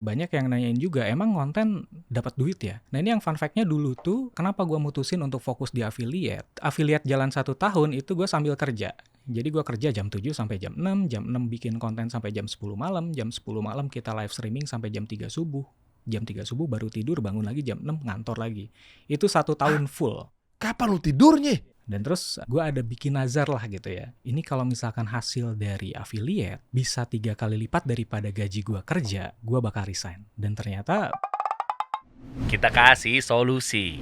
Banyak yang nanyain juga, emang konten dapat duit ya? Nah ini yang fun fact-nya dulu tuh, kenapa gue mutusin untuk fokus di affiliate. Affiliate jalan 1 tahun itu gue sambil kerja. Jadi gue kerja jam 7 sampai jam 6 bikin konten sampai jam 10 malam, jam 10 malam kita live streaming sampai jam 3 subuh. Jam 3 subuh baru tidur, bangun lagi jam 6 ngantor lagi. Itu 1 tahun full. Kapan lu tidurnya? Dan terus gue ada bikin nazar lah gitu ya. Ini kalau misalkan hasil dari affiliate bisa 3 kali lipat daripada gaji gue kerja, gue bakal resign. Dan ternyata Kita kasih solusi.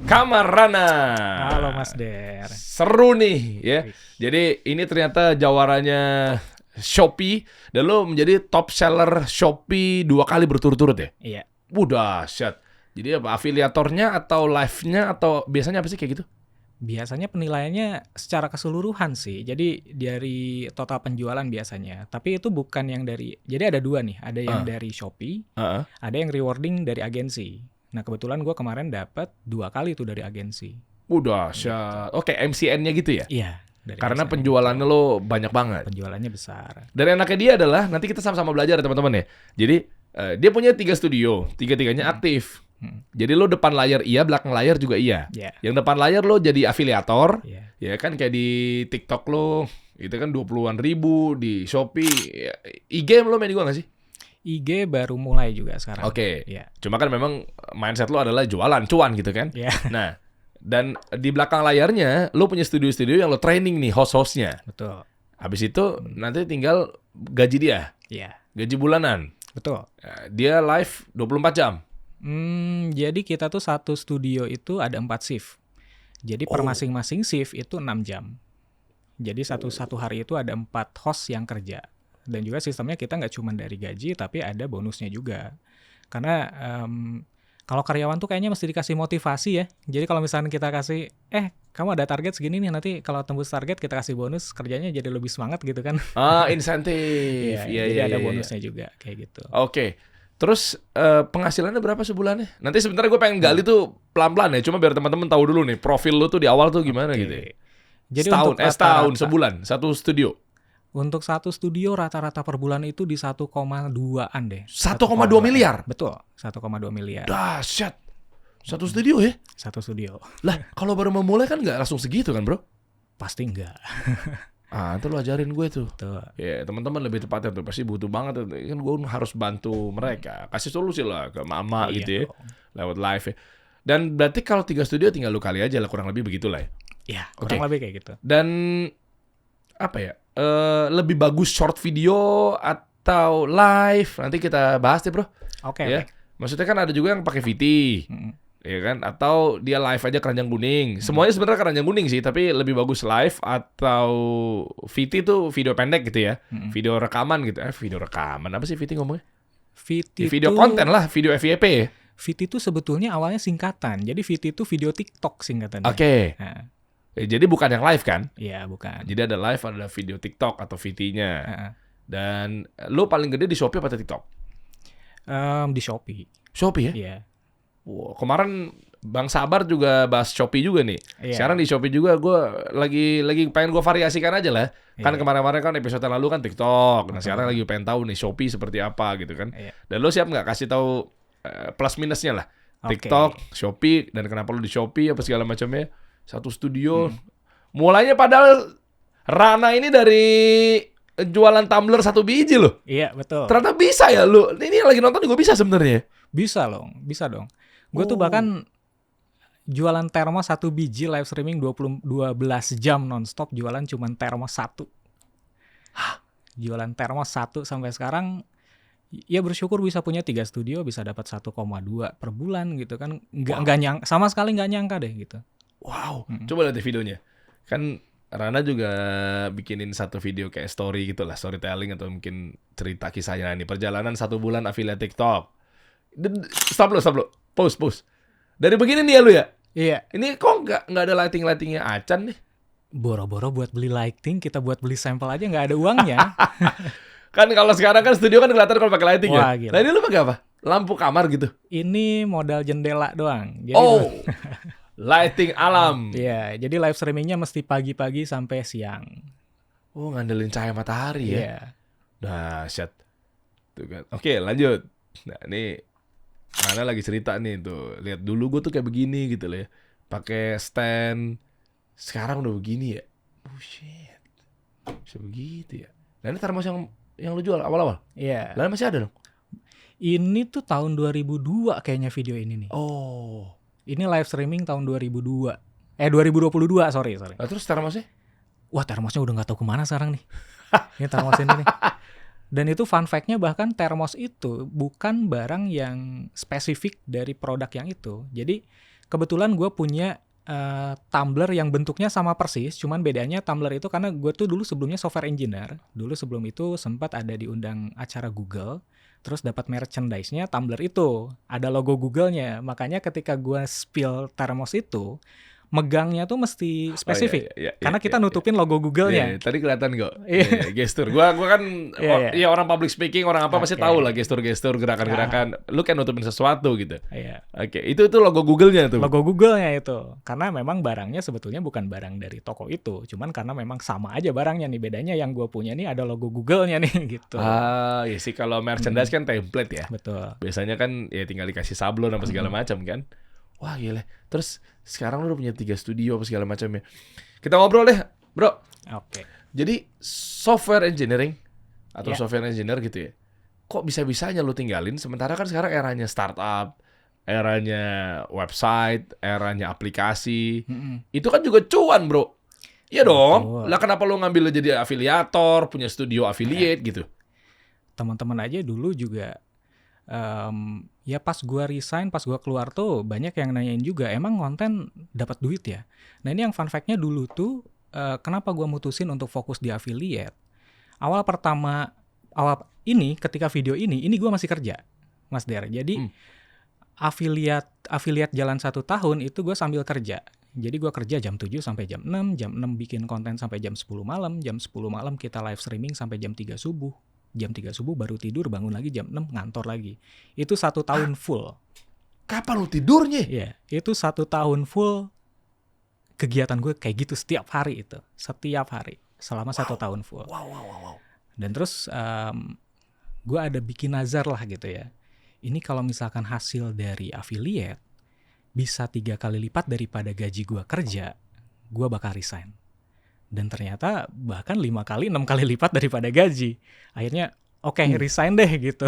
Kamar Rana. halo Mas Der. Seru nih ya. Wih. Jadi ini ternyata jawarannya Shopee dan lo menjadi top seller Shopee 2 kali berturut-turut ya. Iya. Dahsyat. Jadi apa afiliatornya atau live-nya atau biasanya apa sih kayak gitu? Biasanya penilaiannya secara keseluruhan sih. Jadi dari total penjualan biasanya. Tapi itu bukan yang dari. Jadi ada 2 nih. Ada yang dari Shopee, Heeh. ada yang rewarding dari agensi. Nah kebetulan gue kemarin dapat 2 kali tuh dari agensi. Dahsyat. Oke, MCN-nya gitu ya. Iya. Dari Karena agensi. penjualannya lo banyak banget. Penjualannya besar. Dan enaknya dia adalah nanti kita sama-sama belajar ya teman-teman ya. Jadi dia punya 3 studio, 3-tiganya aktif. Jadi lo depan layar iya, belakang layar juga iya. Iya. Yang depan layar lo jadi afiliator, Iya. ya kan kayak di TikTok lo, itu kan 20-an ribu, di Shopee, ya, IG lo main juga nggak sih? IG baru mulai juga sekarang. Oke. Iya. Cuma kan memang mindset lo adalah jualan, cuan gitu kan. Iya. Nah, dan di belakang layarnya lo punya studio-studio yang lo training nih host-hostnya. Betul. Habis itu nanti tinggal gaji dia, Iya. gaji bulanan. Betul. Dia live 24 jam. Jadi kita tuh satu studio itu ada 4 shift. Jadi per masing-masing shift itu 6 jam. Jadi satu hari itu ada 4 host yang kerja. Dan juga sistemnya kita nggak cuma dari gaji, tapi ada bonusnya juga. Karena kalau karyawan tuh kayaknya mesti dikasih motivasi ya. Jadi kalau misalnya kita kasih, kamu ada target segini nih, nanti kalau tembus target kita kasih bonus, kerjanya jadi lebih semangat gitu kan. Insentif. Iya, jadi ada bonusnya juga kayak gitu. Oke. Terus penghasilannya berapa sebulannya? Nanti sebentar gue pengen gali tuh pelan-pelan ya. Cuma biar teman-teman tahu dulu nih profil lu tuh di awal tuh gimana gitu ya. Jadi Setahun, untuk setahun, rata-rata- sebulan, satu studio. Untuk satu studio rata-rata per bulan itu di 1,2-an deh. 1,2 miliar? Betul, 1,2 miliar. Dahsyat. Satu studio ya? Satu studio. Lah, kalau baru memulai kan nggak langsung segitu kan, bro? Pasti enggak. Itu lu ajarin gue tuh. Betul. Ya, teman-teman lebih tepatnya tuh pasti butuh banget tuh. Kan gue harus bantu mereka, kasih solusi lah ke mama Iya gitu ya, dong. lewat live ya. Dan berarti kalau 3 studio tinggal lu kali aja lah, kurang lebih begitulah ya. Ya, kurang Oke. lebih kayak gitu. Dan apa ya? Lebih bagus short video atau live? Nanti kita bahas deh, bro. Oke. Ya. Maksudnya kan ada juga yang pakai VT. Ya kan? Atau dia live aja keranjang kuning. Semuanya sebenarnya keranjang kuning sih, tapi lebih bagus live atau VT tuh video pendek gitu ya. Video rekaman gitu. Video rekaman apa sih VT ngomongnya? VT Video itu- konten lah, video FYP ya. VT itu sebetulnya awalnya singkatan. Jadi VT itu video TikTok singkatannya. Oke. Nah, Jadi bukan yang live kan? iya bukan. Jadi ada live, ada video TikTok atau VT-nya. Heeh. Dan lu paling gede di Shopee apa TikTok? Di Shopee. Shopee ya? Iya. Wow, kemarin Bang Sabar juga bahas Shopee juga nih. Iya. Sekarang di Shopee juga gue lagi pengen gue variasikan aja lah. Kan Iya. kemarin-kemarin kan episode lalu kan TikTok. Nah sekarang lagi pengen tahu nih Shopee seperti apa gitu kan. Iya. Dan lo siap nggak kasih tahu plus minusnya lah. Oke. TikTok, Shopee, dan kenapa lo di Shopee apa segala macamnya. Satu studio. Mulainya padahal Rana ini dari jualan tumbler 1 biji loh. Iya, betul. Ternyata bisa ya lu. Ini yang lagi nonton juga bisa sebenarnya. Bisa dong. Gue tuh bahkan jualan termos 1 biji live streaming 12 jam nonstop, jualan cuman termos 1. Jualan termos 1 sampai sekarang, ya bersyukur bisa punya 3 studio, bisa dapat 1,2 per bulan gitu kan. Nggak sama sekali nggak nyangka deh gitu. Wow, coba lihat deh videonya. Kan Rana juga bikinin satu video kayak story gitu lah, storytelling atau mungkin cerita kisahnya nih. Perjalanan 1 bulan affiliate TikTok. Stop lo. Pause. Dari begini nih ya lu ya? Iya. Ini kok nggak ada lighting-lightingnya acan nih? Boro-boro buat beli lighting, kita buat beli sampel aja nggak ada uangnya. Kan kalau sekarang kan studio kan kelihatan kalau pakai lighting Wah, ya. gila. Nah ini lu pakai apa? Lampu kamar gitu. Ini modal jendela doang. Jadi Lighting alam. Iya, jadi live streamingnya mesti pagi-pagi sampai siang. Ngandelin cahaya matahari ya. Iya. Dahsyat. Tuh kan. Oke, lanjut. Nah ini Rana lagi cerita nih tuh, lihat dulu gue tuh kayak begini gitu loh ya, pakai stand, sekarang udah begini ya. Oh shit, bisa begitu ya. Nah ini termos yang lu jual awal-awal, Iya. lah masih ada dong? Ini tuh tahun 2002 kayaknya video ini nih. Oh, Ini live streaming tahun 2002. 2022, sorry. nah, terus termosnya? Wah, termosnya udah nggak tahu kemana sekarang nih. Ini termos ini nih. Dan itu fun fact-nya bahkan termos itu bukan barang yang spesifik dari produk yang itu. Jadi kebetulan gue punya tumbler yang bentuknya sama persis, cuman bedanya tumbler itu karena gue tuh dulu sebelumnya software engineer. Dulu sebelum itu sempat ada diundang acara Google, terus dapat merchandise-nya tumbler itu. Ada logo Google-nya. Makanya ketika gue spill termos itu, megangnya tuh mesti spesifik. Karena kita nutupin logo Google-nya. Iya, tadi kelihatan kok. Iya. Gestur. Gua kan Iya. ya orang public speaking, orang apa pasti Oke. tahu lah gestur-gestur, gerakan-gerakan. Lu kan nutupin sesuatu gitu. Iya. Oke, itu logo Google-nya tuh. Logo Google-nya itu. Karena memang barangnya sebetulnya bukan barang dari toko itu. Cuman karena memang sama aja barangnya nih. Bedanya yang gue punya nih ada logo Google-nya nih gitu. Ah, ya sih kalau merchandise kan template ya. Betul. Biasanya kan ya tinggal dikasih sablon apa segala macam kan. Wah, gila. Terus sekarang lu udah punya 3 studio apa segala macamnya. Kita ngobrol deh, Bro. Oke. Jadi software engineering atau Ya. software engineer gitu ya. Kok bisa-bisanya lu tinggalin sementara kan sekarang eranya startup, eranya website, eranya aplikasi. Mm-mm. Itu kan juga cuan, Bro. Iya dong. Betul. Lah kenapa lu ngambil jadi afiliator, punya studio affiliate gitu? Teman-teman aja dulu juga ya pas gua resign, pas gua keluar tuh banyak yang nanyain juga, emang konten dapat duit ya? Nah ini yang fun fact-nya dulu tuh kenapa gua mutusin untuk fokus di affiliate. Awal ketika video ini gua masih kerja, Mas Der. Jadi affiliate jalan 1 tahun itu gue sambil kerja. Jadi gue kerja jam 7 sampai jam 6, jam 6 bikin konten sampai jam 10 malam, jam 10 malam kita live streaming sampai jam 3 subuh. Jam 3 subuh baru tidur, bangun lagi jam 6 ngantor lagi. Itu 1 tahun full. Kapan lu tidurnya? Iya, itu 1 tahun full kegiatan gue kayak gitu setiap hari itu. Setiap hari selama 1 tahun full. Wow. Dan terus gue ada bikin nazar lah gitu ya. Ini kalau misalkan hasil dari affiliate bisa 3 kali lipat daripada gaji gue kerja, gue bakal resign. Dan ternyata bahkan 5 kali, 6 kali lipat daripada gaji. Akhirnya oke, resign deh gitu.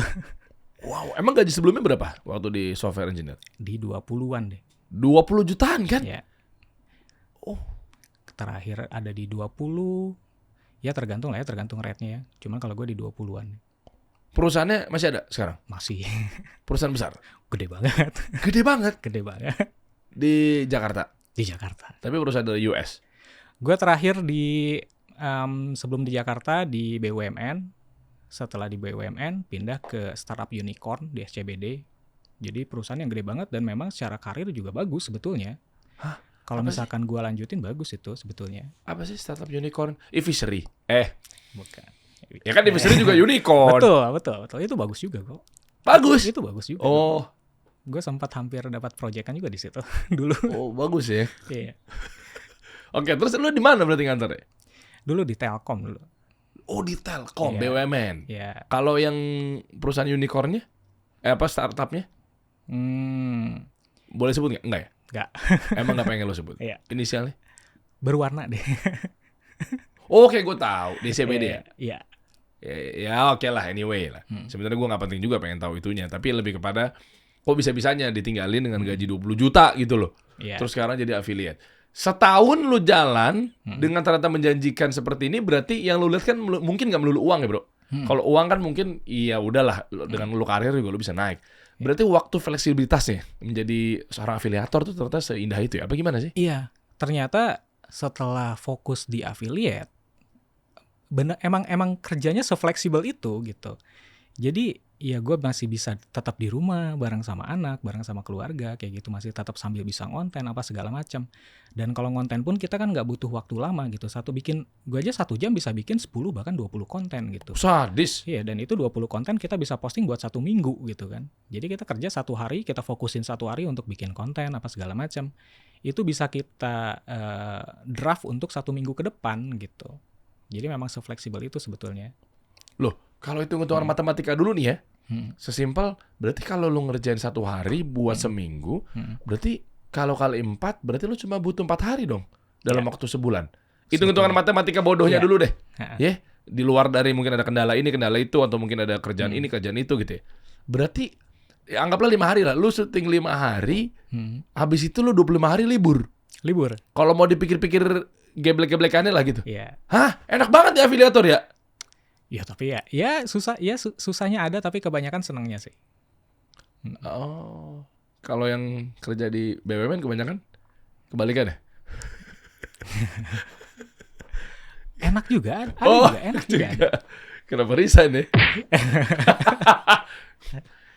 Wow, emang gaji sebelumnya berapa waktu di software engineer? Di 20-an deh. 20 jutaan kan? Ya. Oh. Terakhir ada di 20. Ya tergantung lah ya, tergantung rate-nya ya. Cuman kalau gue di 20-an. Perusahaannya masih ada sekarang? Masih Perusahaan besar? gede banget. Gede banget. Gede banget. Di Jakarta? Di Jakarta. Tapi perusahaan dari US? Gue terakhir sebelum di Jakarta di BUMN. Setelah di BUMN pindah ke startup unicorn di SCBD. Jadi perusahaan yang gede banget dan memang secara karir juga bagus sebetulnya. Hah? Kalau Apa misalkan gue lanjutin bagus itu sebetulnya. Apa sih startup unicorn? E-Fishery? Bukan. Ya kan E-Fishery juga unicorn. Betul. Itu bagus juga kok. Bagus. Itu bagus juga. Oh, Gue sempat hampir dapat proyekan juga di situ dulu. oh bagus ya. Iya. Oke, terus lu di mana berarti kantornya? Dulu di Telkom dulu. Oh, di Telkom, Iya. BUMN. Ya. Kalau yang perusahaan unicornnya? Apa startupnya? Boleh sebut nggak? Enggak ya? Nggak. Emang nggak pengen lo sebut? Iya. Inisialnya? Berwarna deh. Oke, gue tahu. Di CBD ya? Iya. Ya oke lah, anyway lah. Sebenarnya gue nggak penting juga pengen tahu itunya. Tapi lebih kepada, kok bisa-bisanya ditinggalin dengan gaji 20 juta gitu loh. Iya. Terus sekarang jadi affiliate. Setahun lu jalan dengan ternyata menjanjikan seperti ini, berarti yang lu lihat kan mungkin nggak melulu uang ya bro. Kalau uang kan mungkin iya udahlah, dengan lu karir juga lu bisa naik. Berarti waktu fleksibilitasnya menjadi seorang afiliator tuh ternyata seindah itu ya? Apa gimana sih? Iya. Ternyata setelah fokus di affiliate, bener emang kerjanya se-fleksibel itu gitu. Jadi ya gue masih bisa tetap di rumah bareng sama anak, bareng sama keluarga kayak gitu, masih tetap sambil bisa ngonten apa segala macam. Dan kalau ngonten pun kita kan nggak butuh waktu lama gitu. Gue aja 1 jam bisa bikin 10 bahkan 20 konten gitu. Sadis. Iya, dan itu 20 konten kita bisa posting buat 1 minggu gitu kan. Jadi kita kerja 1 hari, kita fokusin 1 hari untuk bikin konten apa segala macam. Itu bisa kita draft untuk 1 minggu ke depan gitu. Jadi memang se-fleksibel itu sebetulnya. Loh, kalau hitung-hitungan matematika dulu nih ya, Sesimpel, berarti kalau lu ngerjain 1 hari buat seminggu, berarti kalau kali 4, berarti lu cuma butuh 4 hari dong dalam waktu sebulan. Hitung-hitungan matematika bodohnya dulu deh. Ya, di luar dari mungkin ada kendala ini, kendala itu, atau mungkin ada kerjaan ini, kerjaan itu gitu ya. Berarti anggaplah 5 hari lah. Lu syuting 5 hari, habis itu lu 25 hari libur. Kalau mau dipikir-pikir geblek-geblekannya lah gitu. Iya. Hah? Enak banget ya afiliator ya? Ya tapi ya susah, ya susahnya ada tapi kebanyakan senangnya sih. Oh. Kalau yang kerja di BUMN kebanyakan kebalikan ya? Enak juga, ada juga enak juga. Kenapa resign ya?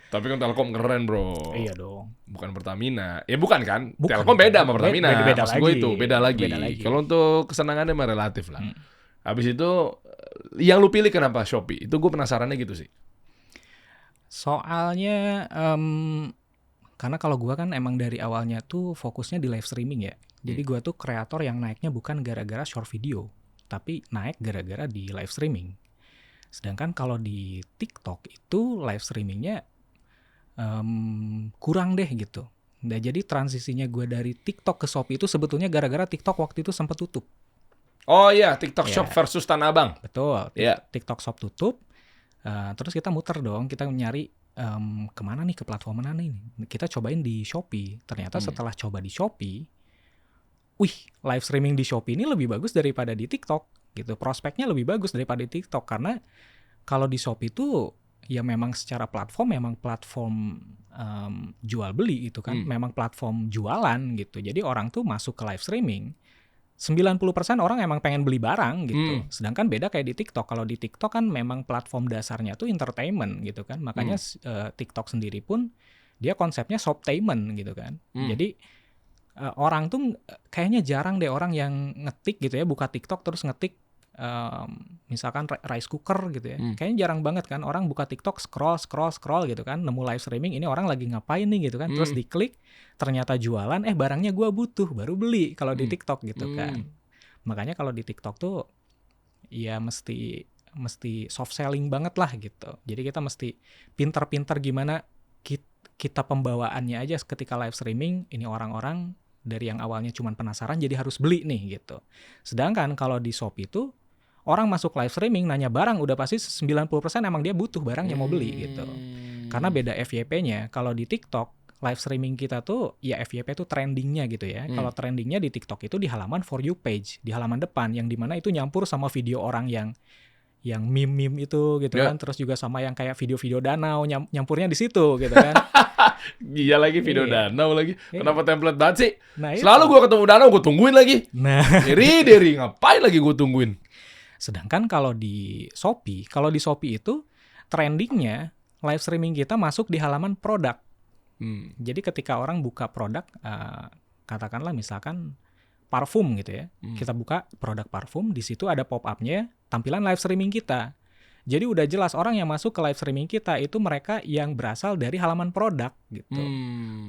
Tapi kan Telkom keren bro. Iya dong. Bukan Pertamina. Ya bukan kan? Bukan. Telkom beda sama Pertamina. Beda Maksud gue lagi. itu beda lagi. Kalau untuk kesenangannya mah relatif lah. Habis itu yang lu pilih kenapa Shopee? Itu gue penasarannya gitu sih. Soalnya karena kalau gue kan emang dari awalnya tuh fokusnya di live streaming ya. Jadi gue tuh kreator yang naiknya bukan gara-gara short video, tapi naik gara-gara di live streaming. Sedangkan kalau di TikTok itu live streamingnya kurang deh gitu. Nah, jadi transisinya gue dari TikTok ke Shopee itu sebetulnya gara-gara TikTok waktu itu sempat tutup. Oh iya, TikTok Ya. Shop versus Tanah Abang. Betul. Iya. TikTok Shop tutup. Terus kita muter dong, kita nyari kemana nih, ke platform mana nih. Kita cobain di Shopee. Ternyata setelah coba di Shopee, live streaming di Shopee ini lebih bagus daripada di TikTok gitu. Prospeknya lebih bagus daripada di TikTok karena kalau di Shopee itu ya memang secara platform memang platform jual beli gitu kan. Memang platform jualan gitu. Jadi orang tuh masuk ke live streaming 90% orang emang pengen beli barang gitu. Sedangkan beda kayak di TikTok. Kalau di TikTok kan memang platform dasarnya tuh entertainment gitu kan. Makanya TikTok sendiri pun dia konsepnya shoptainment gitu kan. Jadi orang tuh kayaknya jarang deh orang yang ngetik gitu ya, buka TikTok terus ngetik misalkan rice cooker gitu ya. Kayaknya jarang banget kan orang buka TikTok scroll gitu kan, nemu live streaming ini orang lagi ngapain nih gitu kan. Terus diklik ternyata jualan, barangnya gua butuh, baru beli kalau di TikTok gitu kan. Makanya kalau di TikTok tuh ya mesti soft selling banget lah gitu. Jadi kita mesti pintar-pintar gimana kita pembawaannya aja ketika live streaming, ini orang-orang dari yang awalnya cuma penasaran jadi harus beli nih gitu. Sedangkan kalau di Shopee itu orang masuk live streaming nanya barang udah pasti 90% emang dia butuh barangnya mau beli gitu. Karena beda FYP-nya. Kalau di TikTok live streaming kita tuh ya FYP tuh trendingnya gitu ya. Kalau trendingnya di TikTok itu di halaman For You page, di halaman depan yang dimana itu nyampur sama video orang yang meme-meme itu gitu kan. Terus juga sama yang kayak video-video danau nyampurnya di situ gitu kan. Iya lagi video danau lagi. Kenapa template banget sih? Nah, selalu gue ketemu danau gue tungguin lagi. Nah, Deri ngapain lagi gue tungguin? Sedangkan kalau di Shopee itu trendingnya live streaming kita masuk di halaman produk. Jadi ketika orang buka produk, katakanlah misalkan parfum gitu ya, kita buka produk parfum, di situ ada pop-up-nya tampilan live streaming kita. Jadi udah jelas orang yang masuk ke live streaming kita itu mereka yang berasal dari halaman produk gitu.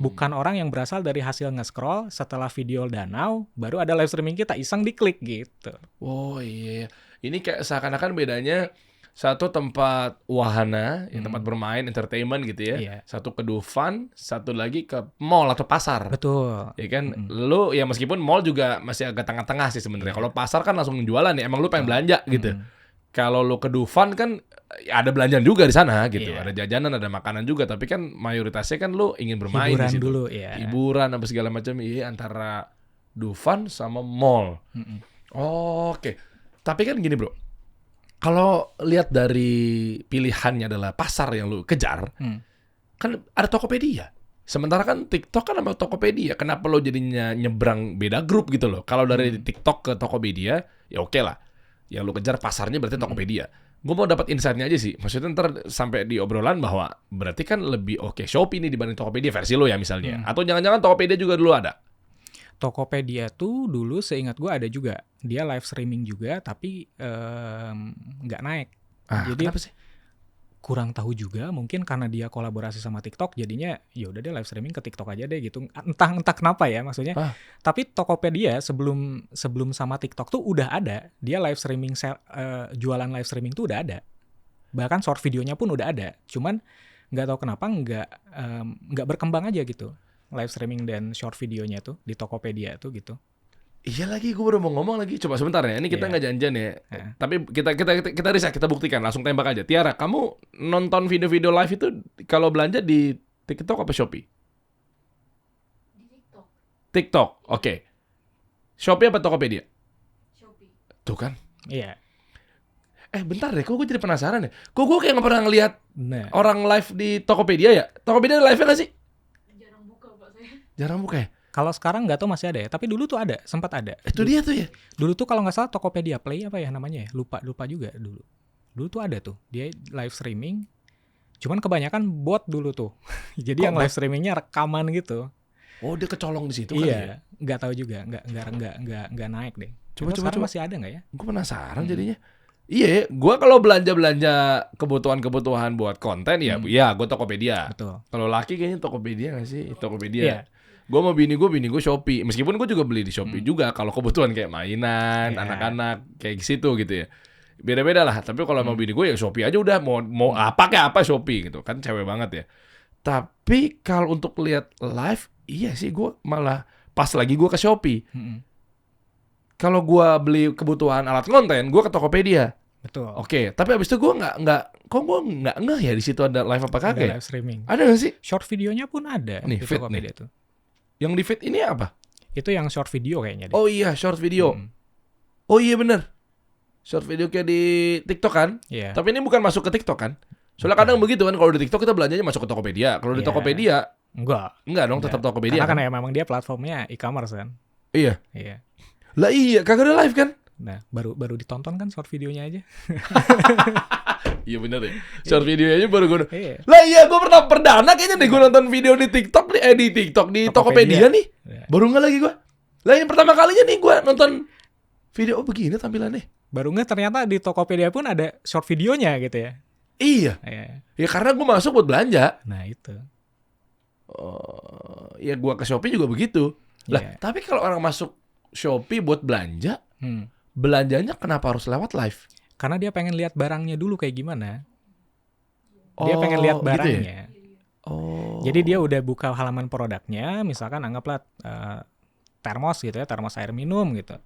Bukan orang yang berasal dari hasil nge-scroll setelah video danau, baru ada live streaming kita, iseng diklik gitu. Oh iya. Ini kayak seakan-akan bedanya satu tempat wahana, tempat bermain, entertainment gitu ya. Iya. Satu ke Dufan, satu lagi ke mall atau pasar. Betul. Ya kan, lu ya meskipun mall juga masih agak tengah-tengah sih sebenarnya. Kalau pasar kan langsung jualan ya, emang lu pengen belanja gitu. Kalau lu ke Dufan kan ya ada belanjaan juga di sana gitu. Ada jajanan, ada makanan juga, tapi kan mayoritasnya kan lu ingin bermain Hiburan di situ. dulu ya. Hiburan apa segala macam antara Dufan sama mall. Oke. Tapi kan gini bro, kalau lihat dari pilihannya adalah pasar yang lu kejar, kan ada Tokopedia. Sementara kan TikTok kan sama Tokopedia. Kenapa lo jadinya nyebrang beda grup gitu loh? Kalau dari TikTok ke Tokopedia, ya oke lah. Yang lu kejar pasarnya berarti Tokopedia. Gue mau dapat insight-nya aja sih. Maksudnya ntar sampai di obrolan bahwa berarti kan lebih oke Shopee nih dibanding Tokopedia versi lo ya misalnya. Atau jangan-jangan Tokopedia juga dulu ada? Tokopedia tuh dulu seingat gue ada juga. Dia live streaming juga tapi nggak naik. Jadi kenapa sih? Kurang tahu juga, mungkin karena dia kolaborasi sama TikTok jadinya ya udah deh live streaming ke TikTok aja deh gitu. Entah kenapa ya maksudnya. Tapi Tokopedia sebelum sama TikTok tuh udah ada. Dia live streaming jualan live streaming tuh udah ada. Bahkan short videonya pun udah ada. Cuman nggak tahu kenapa nggak berkembang aja gitu live streaming dan short videonya tuh di Tokopedia tuh gitu. Iya lagi, gue baru mau ngomong lagi. Coba sebentar ya, ini kita Iya. nggak janjian ya. Heeh. Tapi kita riset, kita buktikan, langsung tembak aja. Tiara, kamu nonton video-video live itu kalau belanja di TikTok apa Shopee? Di TikTok, TikTok, oke. Shopee apa Tokopedia? Shopee. Tuh kan. Iya. Bentar deh, kok gue jadi penasaran ya. Kok gue kayak nggak pernah ngeliat Nah, orang live di Tokopedia ya? Tokopedia ada live-nya nggak sih? Jarang buka Pak saya. Jarang buka ya? kalau sekarang nggak tahu masih ada ya, tapi dulu tuh ada, sempat ada. Itu dia tuh ya. Dulu tuh kalau nggak salah Tokopedia Play apa ya namanya ya, lupa juga dulu. Dulu tuh ada tuh, dia live streaming. Cuman kebanyakan bot dulu tuh. Jadi Kok yang bot? live streamingnya rekaman gitu. Oh, dia kecolong di situ kali ya. Iya, nggak tahu juga, nggak naik deh. Coba, Sekarang coba. masih ada nggak ya? Gue penasaran jadinya. Iya, gue kalau belanja kebutuhan buat konten ya, ya gue Tokopedia. Betul. Kalau laki kayaknya Tokopedia nggak sih? Tokopedia. Iya. Gue mau bini gue Shopee. Meskipun gue juga beli di Shopee juga. Kalau kebutuhan kayak mainan, Iya. anak-anak kayak situ gitu ya. Beda-beda lah. Tapi kalau mau bini gue ya Shopee aja udah. Mau apa kayak apa Shopee gitu. Kan cewek banget ya. Tapi kalau untuk lihat live, iya sih gue malah pas lagi gue ke Shopee. Mm-mm. Kalau gue beli kebutuhan alat konten, gue ke Tokopedia. Betul. Oke, tapi abis itu gue kok gue nggak ngeh ya di situ ada live apa Ada kagak ya? live streaming. Ada nggak sih? Short videonya pun ada Nih, di feed Tokopedia tuh. Yang di feed ini apa? Itu yang short video kayaknya deh. Oh iya, short video. Mm. Oh iya bener. Short video kayak di TikTok kan? Iya. Tapi ini bukan masuk ke TikTok kan? Soalnya kadang begitu kan, kalau di TikTok kita belanjanya masuk ke Tokopedia. Kalau di Iya. Tokopedia, Enggak. enggak dong, tetap Tokopedia Karena kan? kan ya memang dia platformnya e-commerce kan. Iya. Iya. Lah iya, kagak ada live kan? Nah, baru ditonton kan short videonya aja. Iya bener ya. Short videonya baru gue. Iya. Lah iya, gue perdana kayaknya deh gue nonton video di TikTok nih, di TikTok di Tokopedia nih. Iya. Baru nggak lagi gue. Lah yang pertama kalinya nih gue nonton video, oh begini tampilannya. Baru nggak ternyata di Tokopedia pun ada short videonya gitu ya. Iya. Iya. Ya karena gue masuk buat belanja. Nah, itu. Oh, ya gue ke Shopee juga begitu. Lah, Iya. tapi kalau orang masuk Shopee buat belanja, Hmm. belanjanya kenapa harus lewat live? Karena dia pengen lihat barangnya dulu kayak gimana. Dia Oh, pengen lihat gitu ya? barangnya. Oh. Jadi dia udah buka halaman produknya, misalkan anggaplah termos gitu ya, termos air minum gitu.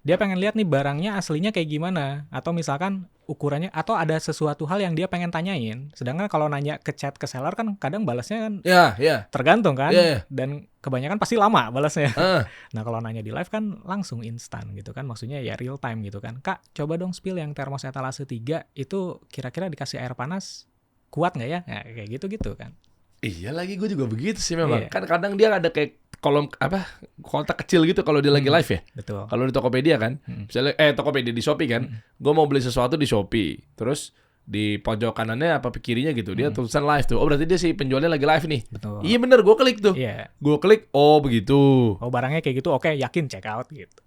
Dia pengen lihat nih barangnya aslinya kayak gimana, atau misalkan ukurannya, atau ada sesuatu hal yang dia pengen tanyain. Sedangkan kalau nanya ke chat ke seller kan kadang balasnya kan Ya, ya. tergantung kan, Iya, iya. dan kebanyakan pasti lama balasnya. Ah, Nah kalau nanya di live kan langsung instan gitu kan, maksudnya ya real time gitu kan. Kak, coba dong spill yang termos etalase 3 itu kira-kira dikasih air panas kuat nggak ya? Nah, kayak gitu-gitu kan. iya lagi gue juga begitu sih memang. Iya. Kan kadang dia ada kayak kolom apa kotak kecil gitu kalau dia lagi live ya. Betul. Kalau di Tokopedia kan, misalnya Tokopedia di Shopee kan, gue mau beli sesuatu di Shopee, terus di pojok kanannya apa kirinya gitu dia tulisan live tuh. Oh berarti dia si penjualnya lagi live nih. Betul. Iya bener, gue klik tuh. Iya. Gue klik, oh begitu. Oh barangnya kayak gitu, oke yakin check out gitu.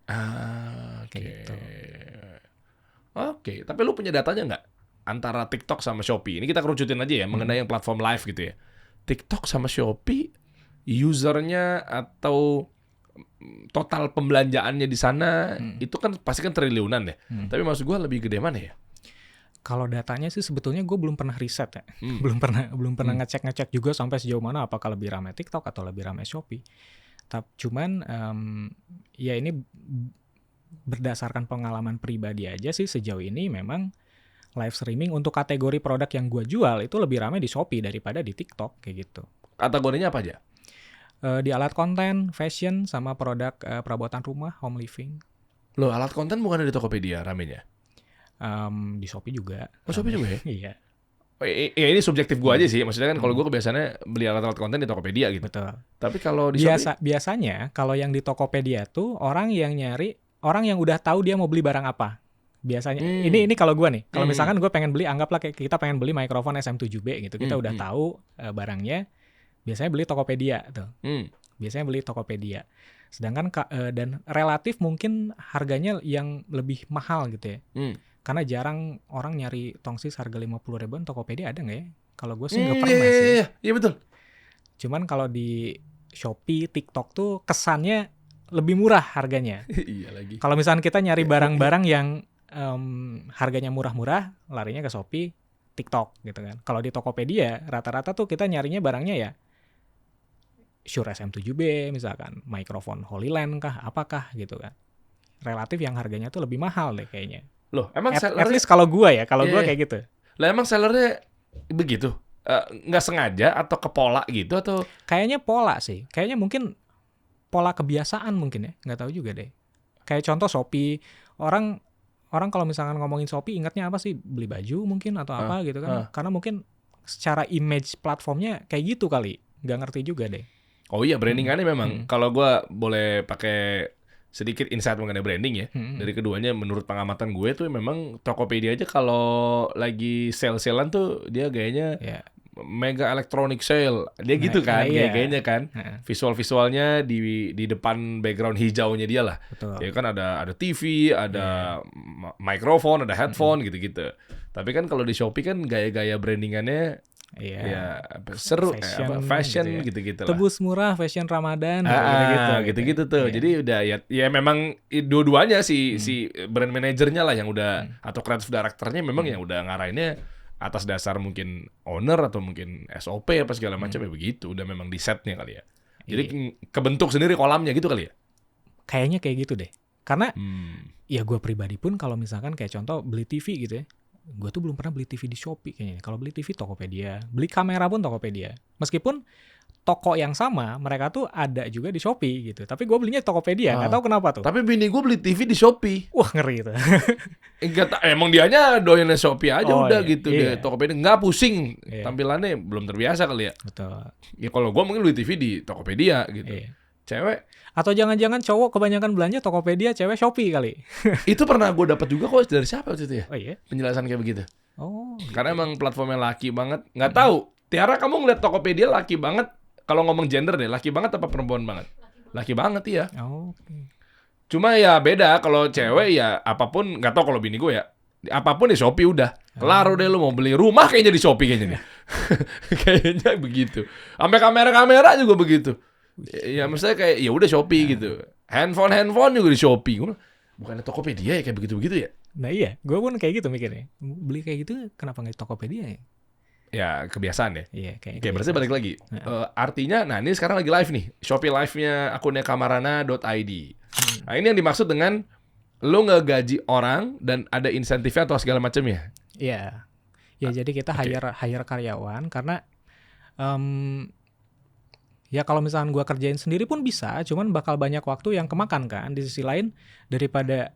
Ah, oke. Kayak gitu. Oke, tapi lu punya datanya nggak antara TikTok sama Shopee? Ini kita kerucutin aja ya mengenai yang platform live gitu ya. TikTok sama Shopee, usernya atau total pembelanjaannya di sana itu kan pasti kan triliunan ya. Tapi maksud gua lebih gede mana ya? Kalau datanya sih sebetulnya gue belum pernah riset ya. belum pernah ngecek juga sampai sejauh mana apakah lebih ramai TikTok atau lebih ramai Shopee. Cuman ya ini berdasarkan pengalaman pribadi aja sih sejauh ini memang live streaming untuk kategori produk yang gue jual itu lebih ramai di Shopee daripada di TikTok kayak gitu. Kategorinya apa aja? Di alat konten, fashion, sama produk perabotan rumah, home living. Loh, alat konten bukan ada di Tokopedia ramenya? Di Shopee juga. Oh, Shopee juga ya? Iya, Ya ini subjektif gua aja sih. Maksudnya kan kalau gua kebiasaannya beli alat-alat konten di Tokopedia gitu. betul. Tapi kalau di Shopee, Biasanya kalau yang di Tokopedia tuh orang yang udah tahu dia mau beli barang apa. Biasanya ini kalau gua nih. Kalau misalkan gua pengen beli, anggaplah kayak kita pengen beli mikrofon SM7B gitu. Kita udah tahu barangnya. Biasanya beli Tokopedia tuh. Biasanya beli Tokopedia. Sedangkan dan relatif mungkin harganya yang lebih mahal gitu ya. Karena jarang orang nyari tongsis harga 50 ribuan Tokopedia ada nggak ya? Kalau gue sih nggak pernah sih. Iya betul. Cuman kalau di Shopee, TikTok tuh kesannya lebih murah harganya. Iya lagi. Kalau misalkan kita nyari barang-barang yang harganya murah-murah, larinya ke Shopee. TikTok gitu kan. Kalau di Tokopedia rata-rata tuh kita nyarinya barangnya ya Shure SM7B misalkan, mikrofon Holyland kah, apakah gitu kan. Relatif yang harganya tuh lebih mahal deh kayaknya. Loh, emang At sellernya least kalau gua Iya, kayak gitu. lah emang sellernya begitu? Nggak sengaja atau ke pola gitu atau Kayaknya pola sih. Kayaknya mungkin pola kebiasaan mungkin ya. Nggak tahu juga deh. Kayak contoh Shopee. Orang kalau misalkan ngomongin Shopee ingatnya apa sih? Beli baju mungkin atau apa gitu kan. Karena mungkin secara image platformnya kayak gitu kali. Nggak ngerti juga deh. Oh iya, brandingannya memang. Kalau gua boleh pakai sedikit insight mengenai branding ya. Dari keduanya menurut pengamatan gue tuh memang Tokopedia aja kalau lagi sale-salean tuh dia gayanya Ya. mega electronic sale. Dia gitu kan, iya. gaya-gayanya kan. Visual-visualnya di depan background hijaunya dia lah. Betul. Ya kan ada TV, ada mikrofon, ada headphone gitu-gitu. Tapi kan kalau di Shopee kan gaya-gaya brandingannya Iya. ya seru, fashion gitu ya. gitu-gitu lah. Tebus murah fashion Ramadan Gitu-gitu tuh. Iya. Jadi udah ya memang dua-duanya si brand manajernya lah yang udah atau creative directornya memang yang udah ngarahinnya atas dasar mungkin owner atau mungkin SOP apa segala macam ya begitu. Udah memang di setnya kali ya. Jadi kebentuk sendiri kolamnya gitu kali ya. Kayaknya kayak gitu deh. Karena ya gue pribadi pun kalau misalkan kayak contoh beli TV gitu ya. Gue tuh belum pernah beli TV di Shopee kayaknya. Kalau beli TV Tokopedia, beli kamera pun Tokopedia. Meskipun toko yang sama, mereka tuh ada juga di Shopee gitu. Tapi gue belinya Tokopedia, nggak tahu kenapa tuh. Tapi bini gue beli TV di Shopee. Wah ngeri itu. Emang dianya doyannya Shopee aja udah gitu. Iya. Dia Tokopedia nggak pusing. Iya. Tampilannya belum terbiasa kali ya. Betul. Ya kalau gue mungkin beli TV di Tokopedia gitu. Iya. Cewek Atau jangan-jangan cowok kebanyakan belanja Tokopedia, cewek Shopee kali. itu pernah gue dapat juga kok dari siapa waktu itu ya? Oh iya. Penjelasan kayak begitu. Oh. Karena emang platformnya laki banget. Nggak tahu. Tiara kamu ngeliat Tokopedia laki banget. Kalau ngomong gender deh, laki banget apa perempuan banget? Laki banget iya. Oh, oke. Cuma ya beda kalau cewek ya apapun, nggak tahu kalau bini gue ya. Apapun di Shopee udah. Kelar udah lu mau beli rumah kayaknya di Shopee kayaknya nih. Kayaknya begitu. Sampai kamera-kamera juga begitu. Ya maksudnya kayak ya udah Shopee gitu. Handphone juga di Shopee. Bukannya Tokopedia ya kayak begitu-begitu ya? Nah iya, gue pun kayak gitu mikirnya. Beli kayak gitu kenapa nggak di Tokopedia ya? Ya kebiasaan ya. Iya kayak Oke, gitu. berarti balik lagi. Artinya, nah ini sekarang lagi live nih. Shopee live-nya akunnya kamarana.id. Nah ini yang dimaksud dengan lo ngegaji orang dan ada insentifnya atau segala macamnya. Iya. Ya jadi kita hire karyawan karena ya kalau misalkan gua kerjain sendiri pun bisa, cuman bakal banyak waktu yang kemakan kan. Di sisi lain daripada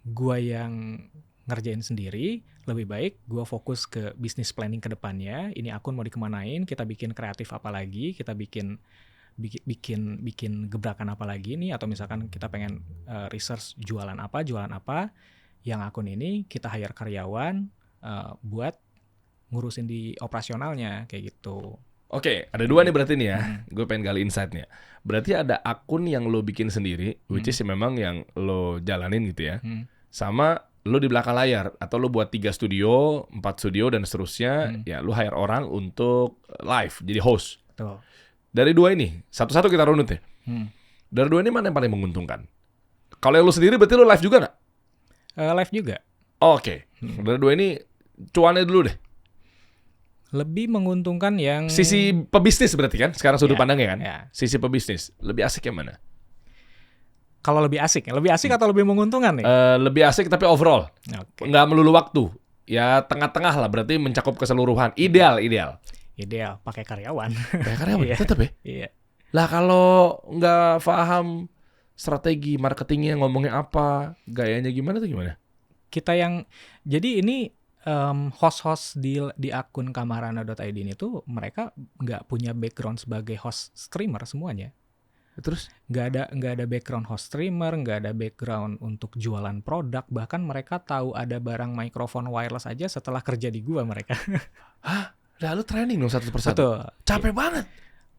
gua yang ngerjain sendiri, lebih baik gua fokus ke bisnis planning ke depannya. Ini akun mau dikemanain, kita bikin kreatif apa lagi, kita bikin gebrakan apa lagi nih, atau misalkan kita pengen research jualan apa, yang akun ini kita hire karyawan buat ngurusin di operasionalnya kayak gitu. Oke, ada dua nih berarti nih ya. Gue pengen gali insight-nya. Berarti ada akun yang lo bikin sendiri, which is memang yang lo jalanin gitu ya. Sama lo di belakang layar, atau lo buat 3 studio, 4 studio, dan seterusnya. Ya lo hire orang untuk live, jadi host. Tuh. Dari dua ini, satu-satu kita runut ya. Dari dua ini mana yang paling menguntungkan? Kalau yang lo sendiri berarti lo live juga nggak? Live juga. Oke. Dari dua ini, cuannya dulu deh. Lebih menguntungkan yang Sisi pebisnis berarti kan? Sekarang sudut pandangnya kan? Ya. Sisi pebisnis. Lebih asik yang mana? Kalau lebih asik atau lebih menguntungkan nih? Lebih asik tapi overall. Oke. Nggak melulu waktu. Ya tengah-tengah lah, berarti mencakup keseluruhan. Ideal. Ideal pakai karyawan. Kayak karyawan, Iya. tetap ya? Iya. Lah kalau nggak paham strategi marketingnya, ngomongnya apa, gayanya gimana tuh gimana? Jadi ini host-host di akun kamarana.id ini tuh mereka nggak punya background sebagai host streamer semuanya. Terus? Nggak ada background host streamer, nggak ada background untuk jualan produk, bahkan mereka tahu ada barang mikrofon wireless aja setelah kerja di gua mereka. Hah? Lah lu training dong satu persatu? Betul. Capek banget.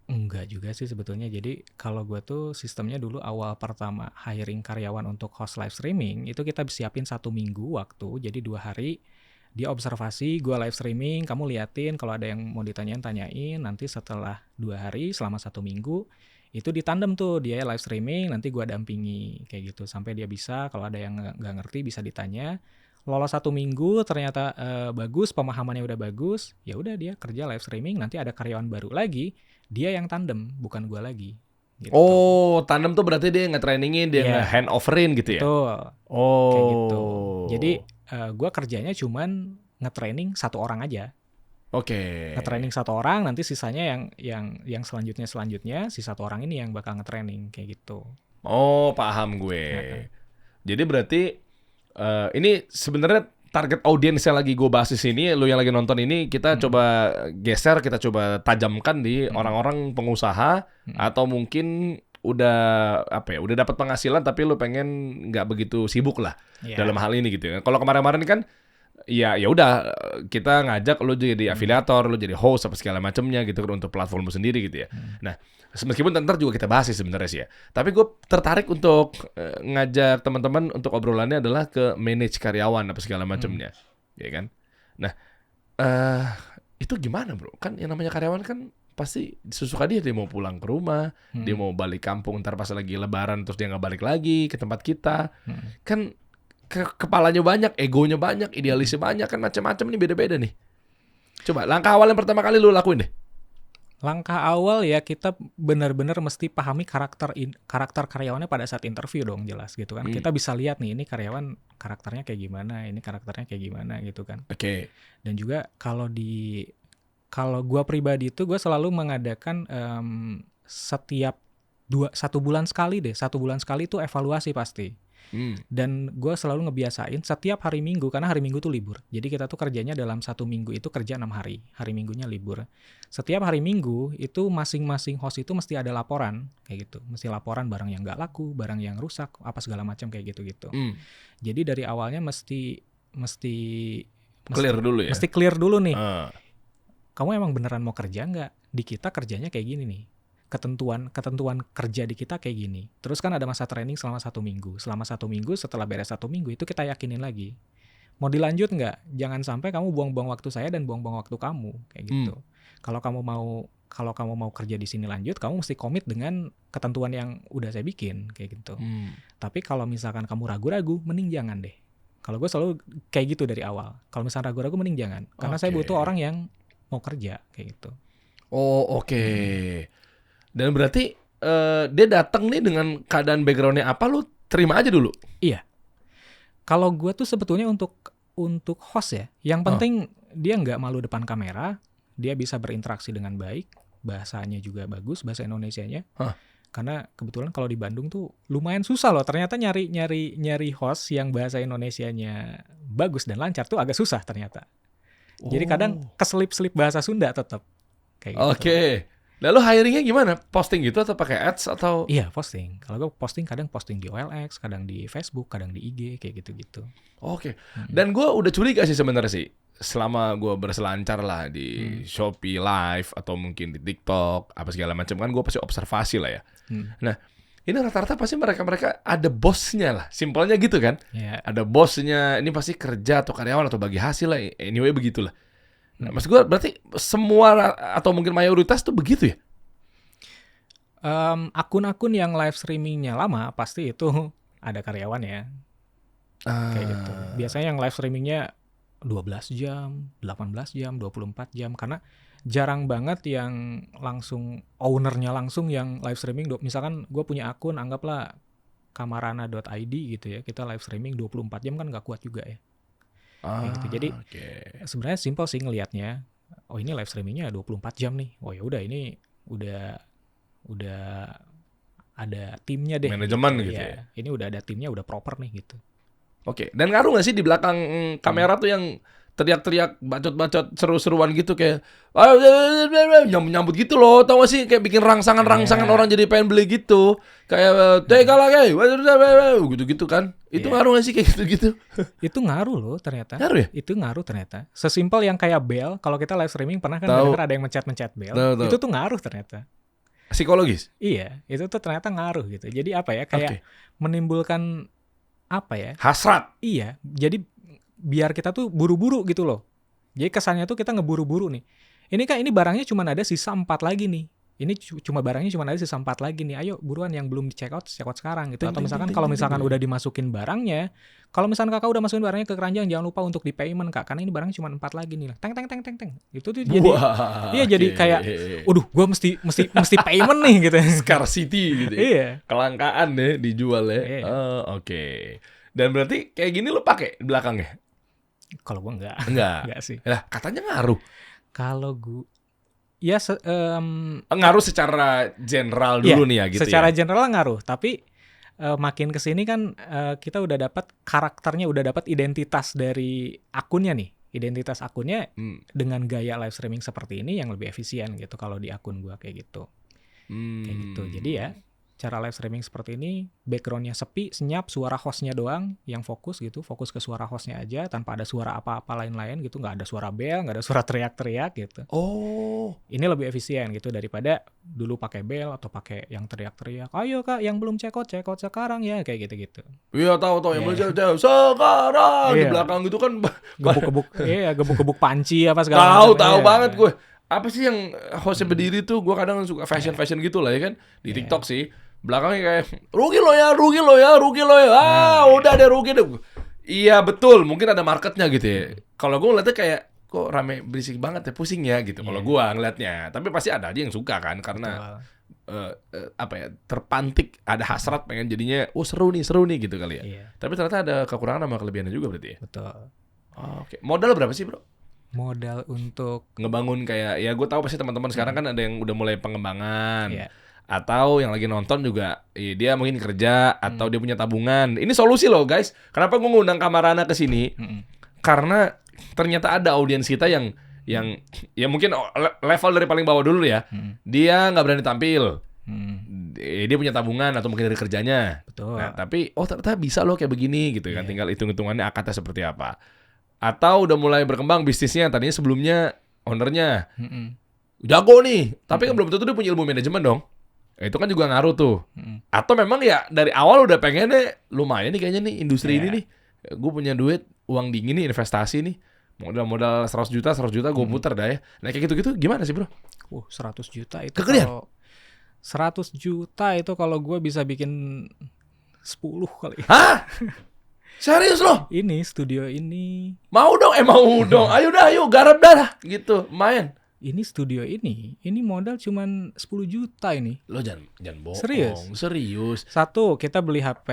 Enggak juga sih sebetulnya. Jadi kalau gue tuh sistemnya dulu awal pertama hiring karyawan untuk host live streaming, itu kita siapin 1 minggu waktu. Jadi 2 hari dia observasi, gue live streaming, kamu liatin kalau ada yang mau ditanyain, tanyain. Nanti setelah 2 hari, selama 1 minggu, itu ditandem tuh. Dia live streaming, nanti gue dampingi kayak gitu. Sampai dia bisa, kalau ada yang nggak ngerti bisa ditanya. lolos 1 minggu ternyata bagus, pemahamannya udah bagus, ya udah dia kerja live streaming, nanti ada karyawan baru lagi, dia yang tandem, bukan gua lagi. Gitu. Oh, tandem tuh berarti dia nge-trainingin, dia Iya. nge-handoverin gitu ya? Betul. Oh. Kayak gitu. Jadi gua kerjanya cuman nge-training 1 orang aja. Oke. Nge-training 1 orang, nanti sisanya yang selanjutnya si 1 orang ini yang bakal nge-training kayak gitu. Oh, paham gue. Jadi berarti ini sebenarnya target audiens yang lagi gue bahas di sini, lu yang lagi nonton ini, kita coba geser, kita coba tajamkan di orang-orang pengusaha atau mungkin udah udah dapat penghasilan tapi lu pengen nggak begitu sibuk lah dalam hal ini gitu ya. Kalau kemarin-kemarin kan ya udah kita ngajak lu jadi afiliator, lu jadi host apa segala macamnya gitu kan untuk platform lu sendiri gitu ya. Nah, meskipun ntar juga kita bahas sih sebenarnya sih ya. Tapi gue tertarik untuk ngajak teman-teman untuk obrolannya adalah ke manage karyawan apa segala macamnya, ya kan? Nah, itu gimana bro? Kan yang namanya karyawan kan pasti sesuka dia mau pulang ke rumah, dia mau balik kampung ntar pas lagi lebaran terus dia nggak balik lagi ke tempat kita, kan kepalanya banyak, egonya banyak, idealisnya banyak kan macam-macam nih beda-beda nih. Coba langkah awal yang pertama kali lu lakuin deh. Langkah awal ya kita benar-benar mesti pahami karakter karyawannya pada saat interview dong, jelas gitu kan. Kita bisa lihat nih ini karyawan karakternya kayak gimana, ini karakternya kayak gimana gitu kan. Oke. Dan juga kalau gua pribadi itu gua selalu mengadakan setiap 1 bulan sekali deh. 1 bulan sekali itu evaluasi pasti. Dan gue selalu ngebiasain setiap hari Minggu, karena hari Minggu tuh libur. Jadi kita tuh kerjanya dalam 1 minggu itu kerja 6 hari. Hari Minggunya libur. Setiap hari Minggu itu masing-masing host itu mesti ada laporan kayak gitu. Mesti laporan barang yang nggak laku, barang yang rusak, apa segala macam kayak gitu-gitu. Jadi dari awalnya mesti Clear dulu ya. Mesti clear dulu nih. Kamu emang beneran mau kerja nggak? Di kita kerjanya kayak gini nih. Ketentuan kerja di kita kayak gini. Terus kan ada masa training selama 1 minggu. Selama 1 minggu, setelah beres 1 minggu itu kita yakinin lagi. Mau dilanjut nggak? Jangan sampai kamu buang-buang waktu saya dan buang-buang waktu kamu kayak gitu. Kalau kamu mau kerja di sini lanjut, kamu mesti komit dengan ketentuan yang udah saya bikin kayak gitu. Tapi kalau misalkan kamu ragu-ragu, mending jangan deh. Kalau gue selalu kayak gitu dari awal. Kalau misalkan ragu-ragu, mending jangan. Karena saya butuh orang yang mau kerja kayak gitu. Oh, oke. Dan berarti dia datang nih dengan keadaan backgroundnya apa, lu terima aja dulu? Iya. Kalau gue tuh sebetulnya untuk host ya, yang penting dia nggak malu depan kamera, dia bisa berinteraksi dengan baik, bahasanya juga bagus, bahasa Indonesianya. Karena kebetulan kalau di Bandung tuh lumayan susah loh, ternyata nyari host yang bahasa Indonesianya bagus dan lancar tuh agak susah ternyata. Jadi kadang keselip-selip bahasa Sunda tetap kayak gitu. Oke. Lalu hiringnya gimana? Posting gitu atau pakai ads atau? Iya, posting. Kalau gue posting kadang posting di OLX, kadang di Facebook, kadang di IG kayak gitu-gitu. Oke. Dan gue udah curiga sih sebenarnya sih. Selama gue berselancar lah di Shopee Live atau mungkin di TikTok apa segala macam kan gue pasti observasi lah ya. Nah, ini rata-rata pasti mereka ada bosnya lah. Simpelnya gitu kan? Yeah. Ada bosnya. Ini pasti kerja atau karyawan atau bagi hasil lah. Anyway begitulah. Nah, maksud gue berarti semua atau mungkin mayoritas tuh begitu ya? Akun-akun yang live streamingnya lama pasti itu ada karyawan ya. Kayak gitu. Biasanya yang live streamingnya 12 jam, 18 jam, 24 jam. Karena jarang banget yang langsung ownernya langsung yang live streaming. Misalkan gue punya akun, anggaplah kamarana.id gitu ya. Kita live streaming 24 jam kan gak kuat juga ya. Gitu. Jadi sebenarnya simpel sih ngelihatnya. Oh ini live streamingnya 24 jam nih. Oh ya udah ini udah ada timnya deh. Manajemen gitu ya. Ini udah ada timnya, udah proper nih gitu. Oke. Dan ngaruh nggak sih di belakang kamera tuh yang teriak-teriak, bacot-bacot, seru-seruan gitu kayak nyambut gitu loh, tau gak sih kayak bikin rangsangan orang jadi pengen beli gitu, kayak tega lagi, gitu-gitu kan, itu ngaruh gak sih kayak gitu-gitu? Itu ngaruh loh ternyata. Ngaruh ya? Itu ngaruh ternyata. Sesimpel yang kayak bel, kalau kita live streaming pernah kan dengar ada yang mencet-mencet bel, itu tuh ngaruh ternyata. Psikologis? Iya, itu tuh ternyata ngaruh gitu. Jadi apa ya, kayak menimbulkan apa ya? Hasrat. Iya, jadi biar kita tuh buru-buru gitu loh. Jadi kesannya tuh kita ngeburu-buru nih. Ini kan ini barangnya cuma ada sisa 4 lagi nih. ini cuma barangnya cuma ada sisa 4 lagi nih, ayo buruan yang belum di check out sekarang gitu. Atau Ting, ting, misalkan ting, kalau ting, misalkan ting. udah dimasukin barangnya, kalau misalkan kakak udah masukin barangnya ke keranjang, jangan lupa untuk di payment kak, karena ini barangnya cuma 4 lagi nih. Teng teng teng teng teng. Itu tuh jadi Wah, iya jadi oke. kayak waduh gua mesti payment nih gitu. Scarcity gitu ya. Iya. Kelangkaan deh dijual ya. Iya. Oke. Dan berarti kayak gini lu pakai belakangnya? Kalau gua enggak. Enggak. Enggak sih. Lah, katanya ngaruh. Kalau gua ya Ngaruh secara general dulu nih ya gitu secara ya. general ngaruh, tapi makin kesini kan kita udah dapat karakternya, udah dapat identitas dari akunnya nih. Identitas akunnya dengan gaya live streaming seperti ini yang lebih efisien gitu kalau di akun gua kayak gitu. Kayak gitu. Jadi ya cara live streaming seperti ini backgroundnya sepi, senyap, suara hostnya doang yang fokus gitu, fokus ke suara hostnya aja tanpa ada suara apa-apa lain-lain gitu, nggak ada suara bel, nggak ada suara teriak-teriak gitu. Oh. Ini lebih efisien gitu daripada dulu pakai bel atau pakai yang teriak-teriak. Ayo kak, yang belum check out sekarang ya kayak gitu-gitu. Iya tahu yang Iya. jauh sekarang di Iya. belakang gitu kan. Gebuk-gebuk panci apa segala macam. Tahu Iya. banget gue. Apa sih yang hostnya berdiri tuh? Gue kadang suka fashion gitu lah ya kan di Iya. TikTok sih. Belakangnya kayak rugi lo ya. Udah deh rugi deh. Iya betul. Mungkin ada marketnya gitu ya. Kalau gue ngeliatnya kayak kok rame berisik banget ya, pusing ya gitu. Kalau gue ngeliatnya. Tapi pasti ada aja yang suka kan karena Betul. terpantik ada hasrat pengen jadinya seru nih gitu kali ya. Iya, Tapi ternyata ada kekurangan sama kelebihannya juga berarti ya. betul. Oke. Modal berapa sih bro? Modal untuk Ngebangun kayak ya gue tahu pasti teman-teman sekarang kan ada yang udah mulai pengembangan Iya. atau yang lagi nonton juga dia mungkin kerja atau dia punya tabungan. Ini solusi loh guys. Kenapa gue ngundang Kamarana ke sini? Karena ternyata ada audiens kita yang ya mungkin level dari paling bawah dulu ya. Dia nggak berani tampil. Dia punya tabungan atau mungkin dari kerjanya. betul. Nah, tapi ternyata bisa loh kayak begini gitu kan. Iya. Tinggal hitung-hitungannya akadnya seperti apa. Atau udah mulai berkembang bisnisnya, tadinya sebelumnya ownernya jago nih, tapi kan belum tentu dia punya ilmu manajemen dong. Itu kan juga ngaruh tuh. Atau memang ya dari awal udah pengennya lumayan nih kayaknya nih industri Iya. ini nih. Gue punya duit, uang dingin nih, investasi nih. Modal 100 juta gue puter dah ya. Nah kayak gitu-gitu gimana sih bro? 100 juta itu Kegedean? kalau 100 juta itu kalau gue bisa bikin 10 kali. Hah? Serius loh? Ini studio ini. Mau dong? Mau dong. Ayo garap dah gitu, main. Ini studio ini modal cuman 10 juta ini. Lo jangan bohong. Serius? Serius. Satu, kita beli HP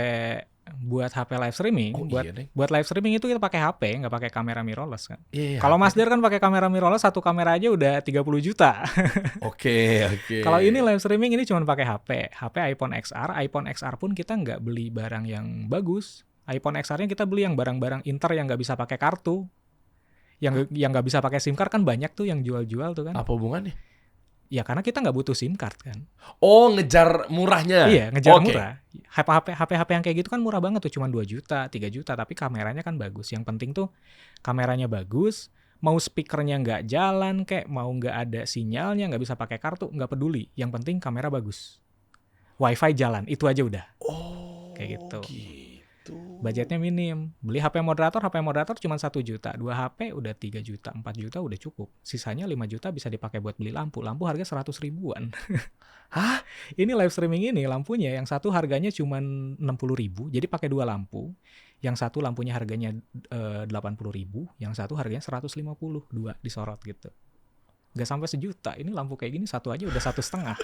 buat HP live streaming. Oh, buat iya, Neng. buat live streaming itu kita pakai HP, nggak pakai kamera mirrorless kan. Iya. Kalau Mas Der kan pakai kamera mirrorless, satu kamera aja udah 30 juta. Oke. Kalau ini live streaming ini cuma pakai HP iPhone XR. iPhone XR pun kita nggak beli barang yang bagus. iPhone XR-nya kita beli yang barang-barang Inter yang nggak bisa pakai kartu. Yang nggak bisa pakai SIM card kan banyak tuh yang jual-jual tuh kan. Apa hubungannya? Ya karena kita nggak butuh SIM card kan. Oh, ngejar murahnya. Iya, ngejar Oke. murah. HP yang kayak gitu kan murah banget tuh, cuma 2 juta, 3 juta, tapi kameranya kan bagus. Yang penting tuh kameranya bagus, mau speakernya nggak jalan kayak mau nggak ada sinyalnya, nggak bisa pakai kartu, nggak peduli. Yang penting kamera bagus. WiFi jalan, itu aja udah. Oh, Kayak gitu. gitu. Budgetnya minim. Beli HP moderator cuma 1 juta. 2 HP udah 3 juta, 4 juta udah cukup. Sisanya 5 juta bisa dipakai buat beli lampu. Lampu harga 100 ribuan. Hah? Ini live streaming ini lampunya yang satu harganya cuma 60 ribu. Jadi pakai 2 lampu. Yang satu lampunya harganya 80 ribu. Yang satu harganya 150. 2 disorot gitu. Gak sampai sejuta. Ini lampu kayak gini satu aja udah 1,5.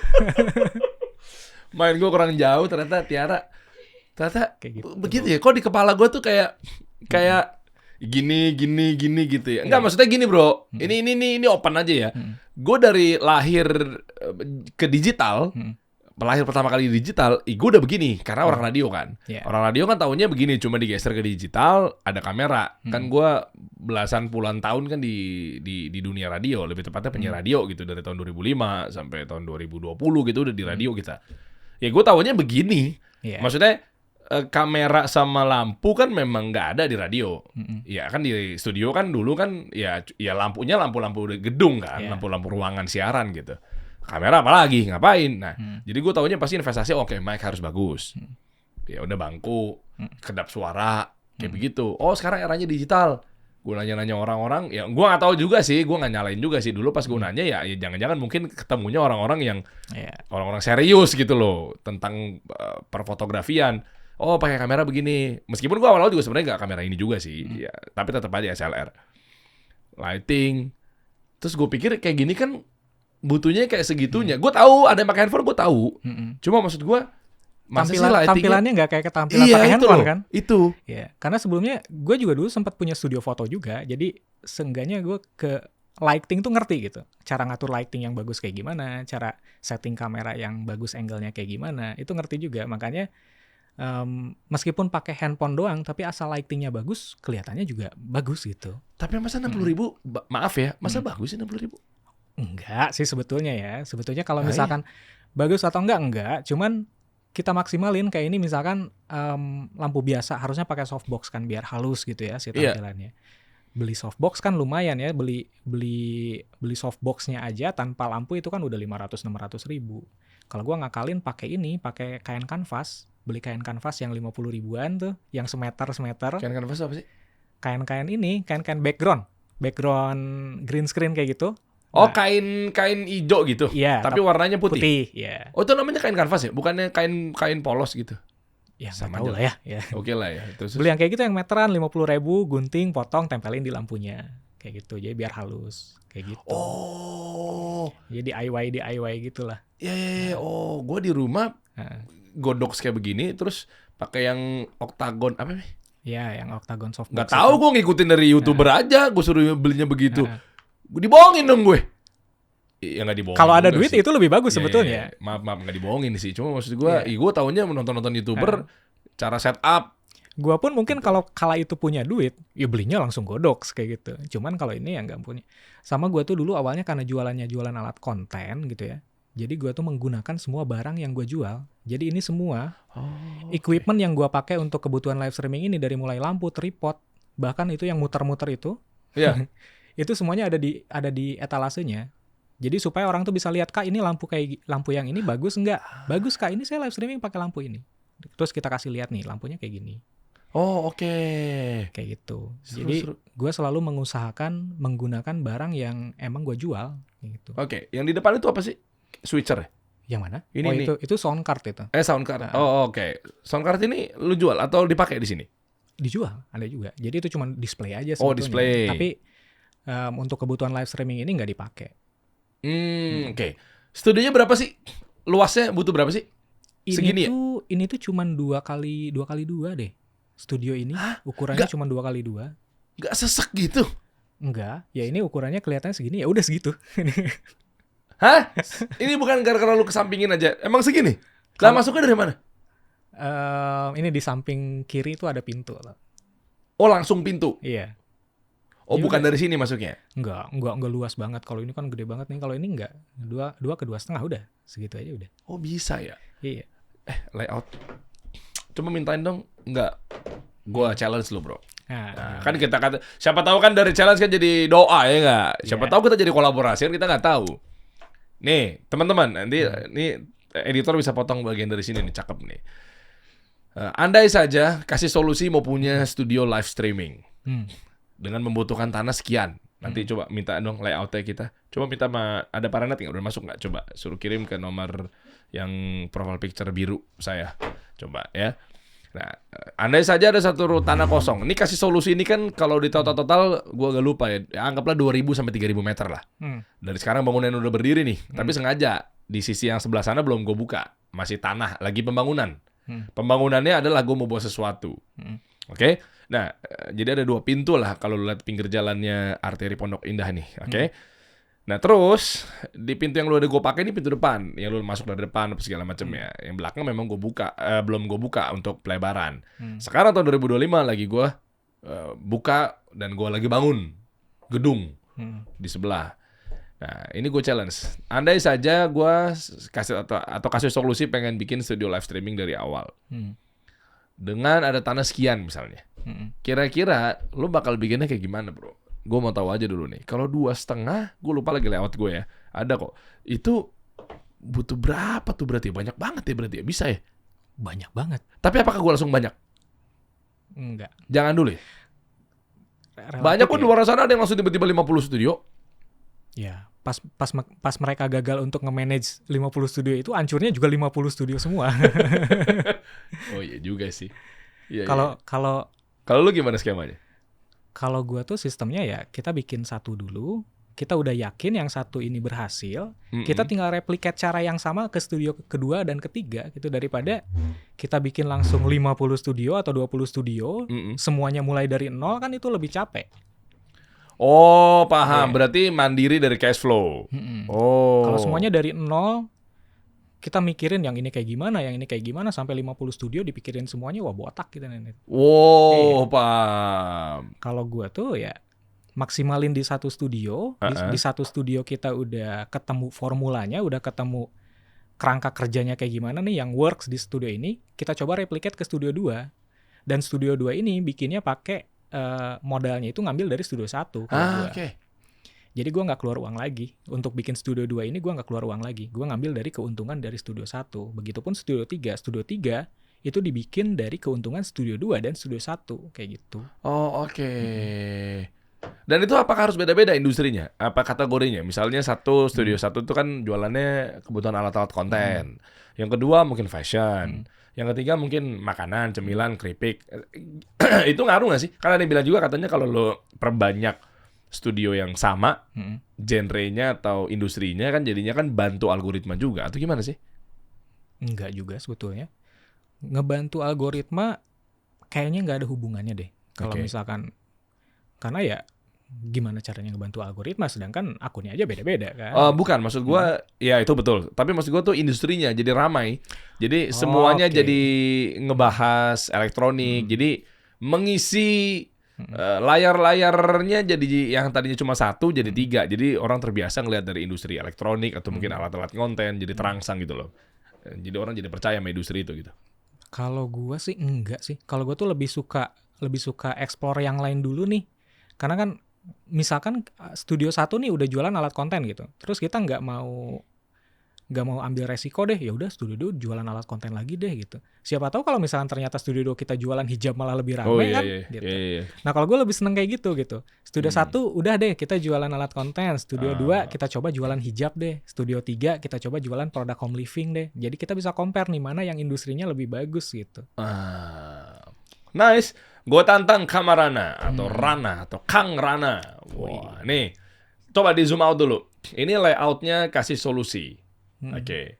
Main gue kurang jauh ternyata Tiara. Ternyata Kayak gitu. begitu ya. Kok di kepala gue tuh kayak gini gitu ya. Enggak, maksudnya gini, Bro. Ini open aja ya. Gue dari lahir ke digital, lahir pertama kali di digital, gue udah begini karena orang radio kan. Yeah. Orang radio kan tahunya begini, cuma digeser ke digital, ada kamera. Kan gue belasan puluhan tahun kan di dunia radio, lebih tepatnya penyiar radio gitu dari tahun 2005 sampai tahun 2020 gitu udah di radio kita. Ya gue tahunya begini. Yeah. Maksudnya kamera sama lampu kan memang nggak ada di radio. Ya kan di studio kan dulu kan ya lampunya lampu-lampu gedung kan, Yeah. lampu-lampu ruangan siaran gitu. Kamera apalagi ngapain? Nah, jadi gue taunya pasti investasi oke, mic harus bagus. Ya udah bangku, kedap suara kayak begitu. Oh, sekarang eranya digital. Gue nanya-nanya orang-orang, ya gue nggak tahu juga sih, gue nggak nyalain juga sih. Dulu pas gue nanya ya jangan-jangan mungkin ketemunya orang-orang yang Iya. orang-orang serius gitu loh tentang perfotografian. Oh pakai kamera begini. Meskipun gue awal-awal juga sebenarnya nggak kamera ini juga sih, ya, tapi tetap aja SLR. Lighting. Terus gue pikir kayak gini kan butuhnya kayak segitunya. Gue tahu ada yang pakai handphone, gue tahu. Cuma maksud gue masa sih lightingnya- Tampilannya nggak kayak ketampilan iya, pakai itu handphone loh, kan? Itu. Ya, karena sebelumnya gue juga dulu sempat punya studio foto juga, jadi seenggaknya gue ke lighting tuh ngerti gitu. Cara ngatur lighting yang bagus kayak gimana, cara setting kamera yang bagus angle-nya kayak gimana, itu ngerti juga. Makanya meskipun pakai handphone doang, tapi asal lightingnya bagus, kelihatannya juga bagus gitu. Tapi masa 60.000, maaf ya, masa bagus sih 60.000? Enggak sih sebetulnya ya. Sebetulnya kalau Ah, misalkan bagus atau enggak. Cuman kita maksimalin kayak ini misalkan lampu biasa harusnya pakai softbox kan biar halus gitu ya si Iya. tampilannya. Beli softbox kan lumayan ya, beli softboxnya aja tanpa lampu itu kan udah 500-600 ribu. Kalau gua ngakalin pakai kain kanvas, beli kain kanvas yang 50 ribuan tuh, yang semeter. Kan kanvas apa sih? Kain background green screen kayak gitu. Oh, Nah, kain hijau gitu. Iya, Tapi warnanya putih. putih, ya. Oh, itu namanya kain kanvas ya? Bukannya kain polos gitu. Ya, Sama sama tahu aja lah ya. Oke lah ya. Terus Beli yang kayak gitu yang meteran 50 ribu, gunting, potong, tempelin di lampunya. Kayak gitu, jadi biar halus. Kayak gitu. Oh. Jadi DIY gitu lah. Ya. Oh, gua di rumah Nah, godok kayak begini terus pakai yang oktagon apa nih? ya, yang octagon softbox. Nggak tahu gue ngikutin dari YouTuber aja, gue suruh belinya begitu. Nah. Gue dibohongin dong gue. Ya nggak dibohongin. Kalau ada juga duit sih. itu lebih bagus Iya, sebetulnya. iya. Maaf nggak dibohongin sih. Cuma maksud gue, Iya. gue taunya menonton YouTuber, cara setup. Gua pun mungkin kalau kala itu punya duit, ya belinya langsung godok kayak gitu. Cuman kalau ini ya nggak punya. Sama gua tuh dulu awalnya karena jualan alat konten gitu ya. Jadi gua tuh menggunakan semua barang yang gua jual. Jadi ini semua equipment yang gua pakai untuk kebutuhan live streaming ini dari mulai lampu, tripod, bahkan itu yang muter-muter itu, Iya. itu semuanya ada di etalasenya. Jadi supaya orang tuh bisa lihat, Kak, ini lampu yang ini bagus enggak? Bagus, Kak, ini saya live streaming pakai lampu ini. Terus kita kasih lihat nih, lampunya kayak gini. Oh, oke. Kayak gitu. Seru, Jadi seru. gue selalu mengusahakan menggunakan barang yang emang gue jual gitu. Oke, yang di depan itu apa sih? Switcher ya? Yang mana? Ini nih. Itu sound card itu. Sound card. Nah. Oh, oke. Sound card ini lu jual atau dipakai di sini? Dijual, ada juga. Jadi itu cuma display aja Oh, sebetulnya. display. Tapi untuk kebutuhan live streaming ini nggak dipakai. Oke. Studionya berapa sih? Luasnya butuh berapa sih? Segini ya? Ini tuh cuma 2x2 deh. Studio ini ukurannya cuma 2x2. Gak sesek gitu. Enggak, ya ini ukurannya kelihatannya segini, ya udah segitu. Hah? Ini bukan gara-gara lu kesampingin aja. Emang segini? Lah masuknya dari mana? Ini di samping kiri itu ada pintu. Oh, langsung pintu. Iya. Oh, Ya bukan udah. dari sini masuknya. Enggak luas banget. Kalau ini kan gede banget nih. Kalau ini enggak. 2 ke 2,5 udah. Segitu aja udah. Oh, bisa ya. Iya. Layout. Coba mintain dong. Enggak. Gua challenge lu, Bro. Nah, kan kita kata siapa tahu kan dari challenge kan jadi doa ya enggak? Siapa Iya. tahu kita jadi kolaborasi kan kita nggak tahu. Nih, teman-teman, nanti ini editor bisa potong bagian dari sini nih, cakep nih. Andai saja kasih solusi mau punya studio live streaming dengan membutuhkan tanah sekian. Nanti coba minta dong layoutnya kita. Coba minta ada paranet nggak? Udah masuk nggak? Coba suruh kirim ke nomor yang profile picture biru saya. Coba ya. Nah, andai saja ada satu tanah kosong. Ini kasih solusi ini kan kalau di total gua agak lupa ya. Anggaplah 2.000 sampai 3.000 meter lah. Dari sekarang bangunan udah berdiri nih. Tapi sengaja di sisi yang sebelah sana belum gue buka. Masih tanah, lagi pembangunan. Pembangunannya adalah gue mau bawa sesuatu. Oke? Nah, jadi ada 2 pintu lah kalau lu lihat pinggir jalannya arteri Pondok Indah nih. Oke? Nah, terus di pintu yang lu ada gue pakai ini pintu depan, yang lu masuk dari depan apa segala macam ya. Yang belakang memang gue buka, belum gue buka untuk pelebaran. Sekarang tahun 2025 lagi gue buka dan gue lagi bangun gedung di sebelah. Nah, ini gue challenge. Andai saja gue kasih atau kasih solusi pengen bikin studio live streaming dari awal. Dengan ada tanah sekian misalnya. Kira-kira lu bakal bikinnya kayak gimana, Bro? Gue mau tahu aja dulu nih. Kalau 2,5, gue lupa lagi layout gue ya. Ada kok. Itu butuh berapa tuh berarti? Banyak banget ya berarti ya? Bisa ya? Banyak banget. Tapi apakah gue langsung banyak? Enggak. Jangan dulu ya? Banyak kok relatif di luar sana ada yang langsung tiba-tiba 50 studio. ya pas mereka gagal untuk nge-manage 50 studio itu hancurnya juga 50 studio semua. Oh iya juga sih. Iya, Kalau iya. kalau Kalau lu gimana skemanya? kalau gua tuh sistemnya ya kita bikin satu dulu, kita udah yakin yang satu ini berhasil, kita tinggal replicate cara yang sama ke studio kedua dan ketiga gitu, daripada kita bikin langsung 50 studio atau 20 studio, Mm-mm. semuanya mulai dari nol kan itu lebih capek. Oh, paham. Iya. Berarti mandiri dari cash flow. Mm-mm. Oh. Kalau semuanya dari nol, kita mikirin yang ini kayak gimana, sampai 50 studio dipikirin semuanya, wah botak kita nih. Wow, paham. Kalau gua tuh ya maksimalin di satu studio, di satu studio kita udah ketemu formulanya, udah ketemu kerangka kerjanya kayak gimana nih yang works di studio ini, kita coba replicate ke studio 2. Dan studio 2 ini bikinnya pakai modalnya itu ngambil dari studio 1 kalau gua. Oke. Jadi gue nggak keluar uang lagi. Untuk bikin studio 2 ini gue nggak keluar uang lagi. Gue ngambil dari keuntungan dari studio 1. Begitupun studio 3. Studio 3 itu dibikin dari keuntungan studio 2 dan studio 1. Kayak gitu. Oh, oke. Dan itu apakah harus beda-beda industrinya? Apa kategorinya? Misalnya satu studio satu itu kan jualannya kebutuhan alat-alat konten. Yang kedua mungkin fashion. Yang ketiga mungkin makanan, cemilan, keripik. Itu ngaruh nggak sih? Karena ada yang bilang juga katanya kalau lo perbanyak studio yang sama, genrenya atau industrinya kan jadinya kan bantu algoritma juga. Atau gimana sih? Enggak juga sebetulnya. Ngebantu algoritma kayaknya nggak ada hubungannya deh. Kalau Oke. misalkan, karena ya gimana caranya ngebantu algoritma, sedangkan akunnya aja beda-beda kan. Bukan, maksud gua ya itu betul. Tapi maksud gua tuh industrinya jadi ramai. Jadi Oh, semuanya oke. jadi ngebahas elektronik. Jadi mengisi layar-layarnya jadi yang tadinya cuma satu jadi 3. Jadi orang terbiasa ngelihat dari industri elektronik atau mungkin alat-alat konten jadi terangsang gitu loh. Jadi orang jadi percaya sama industri itu gitu. Kalau gua sih enggak sih. Kalau gua tuh lebih suka explore yang lain dulu nih. Karena kan misalkan studio 1 nih udah jualan alat konten gitu. Terus kita nggak mau ambil resiko deh. Ya udah studio 2 jualan alat konten lagi deh gitu. Siapa tahu kalau misalkan ternyata studio 2 kita jualan hijab malah lebih ramai kan gitu. Iya. Nah, kalau gua lebih seneng kayak gitu. Studio 1 udah deh kita jualan alat konten. Studio 2 kita coba jualan hijab deh. Studio 3 kita coba jualan produk home living deh. Jadi kita bisa compare nih mana yang industrinya lebih bagus gitu. Nice. Gue tantang Kamarana atau Rana atau Kang Rana. Wah, nih. Coba di zoom out dulu. Ini layoutnya kasih solusi. Oke.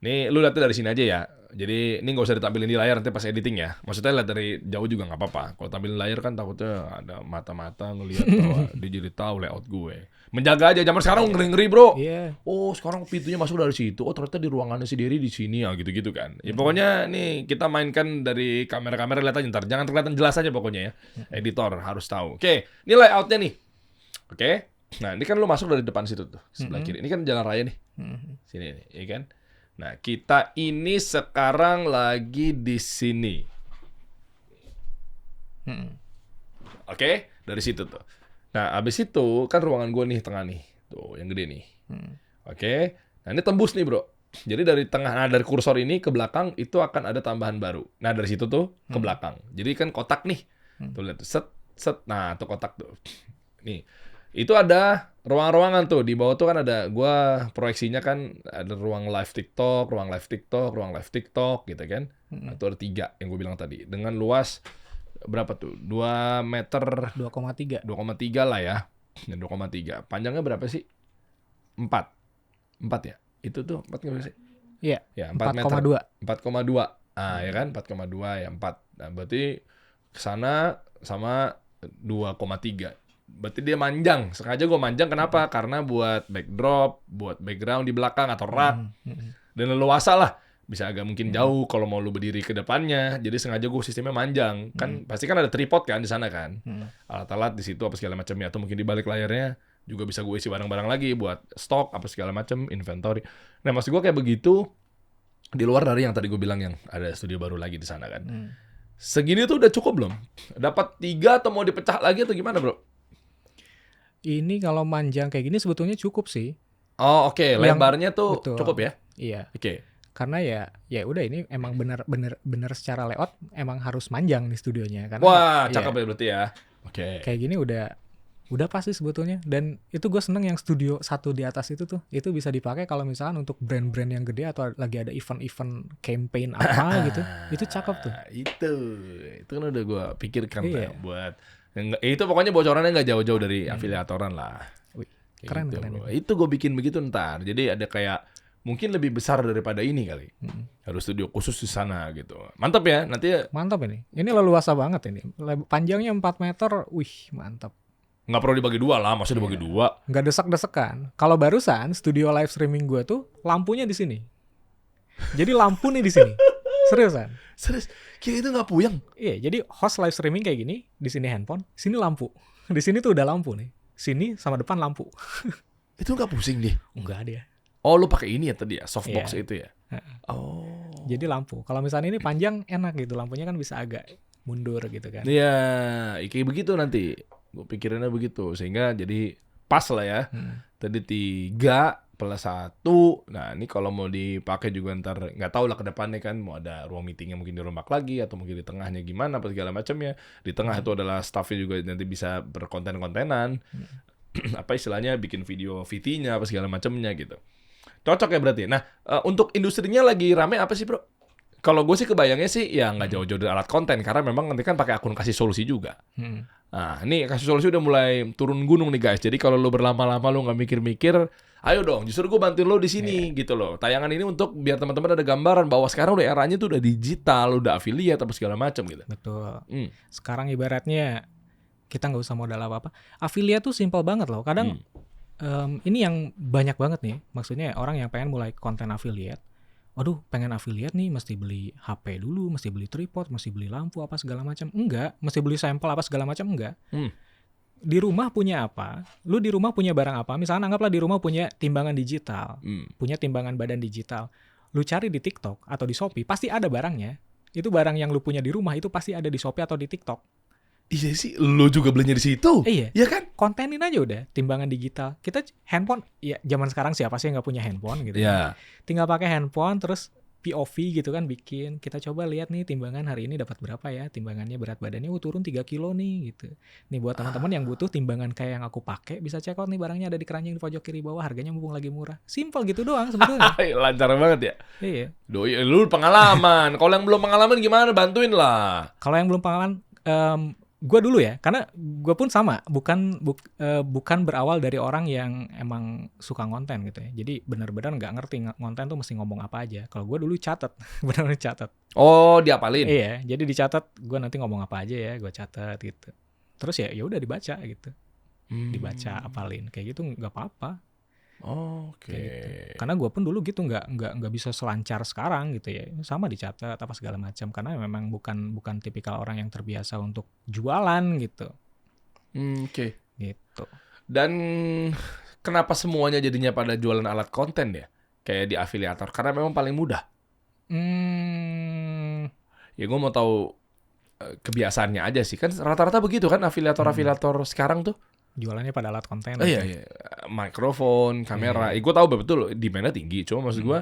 Nih lu lihatnya dari sini aja ya. Jadi ini nggak usah ditampilin di layar nanti pas editing ya. Maksudnya lihat dari jauh juga nggak apa-apa. Kalau tampilin layar kan takutnya ada mata-mata ngelihat bahwa dia jadi tahu layout gue. Menjaga aja, zaman sekarang ngeri-ngeri bro. Iya. Oh sekarang pintunya masuk dari situ. Oh ternyata di ruangannya sendiri di sini ya gitu-gitu kan. Ya pokoknya nih kita mainkan dari kamera-kamera, lihat aja ntar. Jangan kelihatan jelas aja pokoknya ya. Editor harus tahu. Oke, ini layoutnya nih. Oke. Nah ini kan lu masuk dari depan situ tuh sebelah kiri. Ini kan jalan raya nih. Sini nih, ya kan. Nah kita ini sekarang lagi di sini. Oke, dari situ tuh. Nah, abis itu kan ruangan gue nih tengah nih, tuh yang gede nih. Oke, nah ini tembus nih bro. Jadi dari tengah, nah dari kursor ini ke belakang itu akan ada tambahan baru. Nah dari situ tuh ke belakang. Jadi kan kotak nih. Tuh lihat tuh, set. Nah tuh kotak tuh. Nih, itu ada ruang-ruangan tuh. Di bawah tuh kan ada, gue proyeksinya kan ada ruang live TikTok, ruang live TikTok gitu kan. Nah, itu ada 3 yang gue bilang tadi. Dengan luas berapa tuh? 2 meter 2,3. 2,3 lah ya. Dan 2,3. Panjangnya berapa sih? 4 ya? Itu tuh 4 nggak sih? Iya. Ya 4 meter. 4,2. 4,2. Ah ya kan 4,2 ya 4. Nah berarti kesana sama 2,3. Berarti dia manjang. Sengaja gue manjang kenapa? Karena buat backdrop, buat background di belakang atau rak. Dan leluasa lah. Bisa agak mungkin jauh kalau mau lu berdiri ke depannya. Jadi sengaja gue sistemnya manjang. Kan pasti kan ada tripod kan di sana kan. Alat-alat di situ apa segala macamnya, atau mungkin di balik layarnya juga bisa gue isi barang-barang lagi buat stok apa segala macam, inventory. Nah, maksud gue kayak begitu di luar dari yang tadi gue bilang yang ada studio baru lagi di sana kan. Segini tuh udah cukup belum? Dapat 3 atau mau dipecah lagi atau gimana, Bro? Ini kalau manjang kayak gini sebetulnya cukup sih. Oh, oke. Lebarnya tuh betul. cukup ya? Iya. Oke. Karena ya udah ini emang bener secara layout emang harus manjang nih studionya karena Wah, cakep ya berarti ya. Oke. Kayak gini udah pasti sebetulnya. Dan itu gue seneng yang studio satu di atas itu tuh. Itu bisa dipakai kalau misalkan untuk brand-brand yang gede atau lagi ada event-event campaign apa gitu. Itu cakep tuh. Itu kan udah gue pikirkan Iya. tuh buat itu pokoknya bocorannya nggak jauh-jauh dari afiliatoran lah. Wih, Kayak keren, gitu, keren. bro. Itu gue bikin begitu ntar. Jadi ada kayak mungkin lebih besar daripada ini kali. Harus studio khusus di sana gitu. Mantap ya. Nanti Mantap ini. Ini leluasa banget ini. Panjangnya 4 meter. Wih, mantap. nggak perlu dibagi dua lah. Maksudnya dibagi dua. Nggak desek-desekan. Kalau barusan studio live streaming gue tuh lampunya di sini. Jadi lampu nih di sini. Seriusan. Serius, kira itu nggak puyeng. Iya, jadi host live streaming kayak gini, di sini handphone, sini lampu. Di sini tuh udah lampu nih. Sini sama depan lampu. Itu nggak pusing deh. Enggak dia. Oh, lu pakai ini ya tadi ya, softbox Iya. itu ya. Oh. Jadi lampu. Kalau misalnya ini panjang enak gitu, lampunya kan bisa agak mundur gitu kan. Iya, kayak begitu nanti. Gue pikirinnya begitu, sehingga jadi pas lah ya. Tadi 3 plus 1. Nah, ini kalau mau dipakai juga ntar nggak tahu lah ke depannya kan mau ada ruang meetingnya mungkin di rumah lagi atau mungkin di tengahnya gimana apa segala macamnya. Di tengah itu adalah staffnya juga nanti bisa berkonten-kontenan. Apa istilahnya bikin video VT-nya apa segala macamnya gitu. Cocok ya berarti. Nah, untuk industrinya lagi rame apa sih, Bro? Kalau gue sih kebayangnya sih ya nggak jauh-jauh dari alat konten karena memang nanti kan pakai akun kasih solusi juga. Nah, ini kasih solusi udah mulai turun gunung nih guys. Jadi kalau lu berlama-lama lu nggak mikir-mikir, ayo dong, justru gue bantuin lo di sini gitu loh. Tayangan ini untuk biar teman-teman ada gambaran bahwa sekarang udah eranya tuh udah digital, udah affiliate apa segala macam gitu. Betul. Hmm. Sekarang ibaratnya kita nggak usah modal apa-apa. Affiliate tuh simpel banget loh. Kadang ini yang banyak banget nih. Maksudnya orang yang pengen mulai konten affiliate. Waduh, pengen affiliate nih mesti beli HP dulu, mesti beli tripod, mesti beli lampu apa segala macam. Enggak, mesti beli sampel apa segala macam enggak. Di rumah punya apa? Lu di rumah punya barang apa? Misalnya anggaplah di rumah punya timbangan digital, punya timbangan badan digital. Lu cari di TikTok atau di Shopee, pasti ada barangnya. Itu barang yang lu punya di rumah itu pasti ada di Shopee atau di TikTok. Iya sih, lo juga belinya di situ. Iya. Iya kan? Kontenin aja udah timbangan digital. Kita handphone, ya zaman sekarang siapa sih yang nggak punya handphone gitu? Iya. Tinggal pakai handphone terus POV gitu kan bikin. Kita coba lihat nih timbangan hari ini dapat berapa ya? Timbangannya berat badannya turun 3 kilo nih gitu. Nih buat teman-teman yang butuh timbangan kayak yang aku pakai bisa check out nih barangnya ada di keranjang di pojok kiri bawah, harganya mumpung lagi murah. Simple gitu doang sebetulnya. Lancar banget ya. Iya. Doi, lu pengalaman. Kalau yang belum pengalaman gimana? Bantuin lah. Kalau yang belum pengalaman gue dulu ya, karena gue pun sama, bukan berawal dari orang yang emang suka ngonten gitu ya. Jadi benar-benar nggak ngerti ngonten tuh mesti ngomong apa aja. Kalau gue dulu catat, benar-benar catat. Oh, diapalin. Iya, jadi dicatat gue nanti ngomong apa aja ya, gue catat gitu. Terus ya udah dibaca gitu, dibaca apalin kayak gitu nggak apa-apa. Oke. Kayak gitu. Karena gue pun dulu gitu nggak bisa selancar sekarang gitu ya, sama dicatat apa segala macam karena memang bukan tipikal orang yang terbiasa untuk jualan gitu. Oke. Gitu. Dan kenapa semuanya jadinya pada jualan alat konten ya? Kayak di afiliator karena memang paling mudah. Ya gue mau tahu kebiasaannya aja sih. Kan rata-rata begitu kan afiliator sekarang tuh. Jualannya pada alat konten. Iya. Mikrofon, kamera. Gue tahu betul demand-nya tinggi. Cuma maksud gue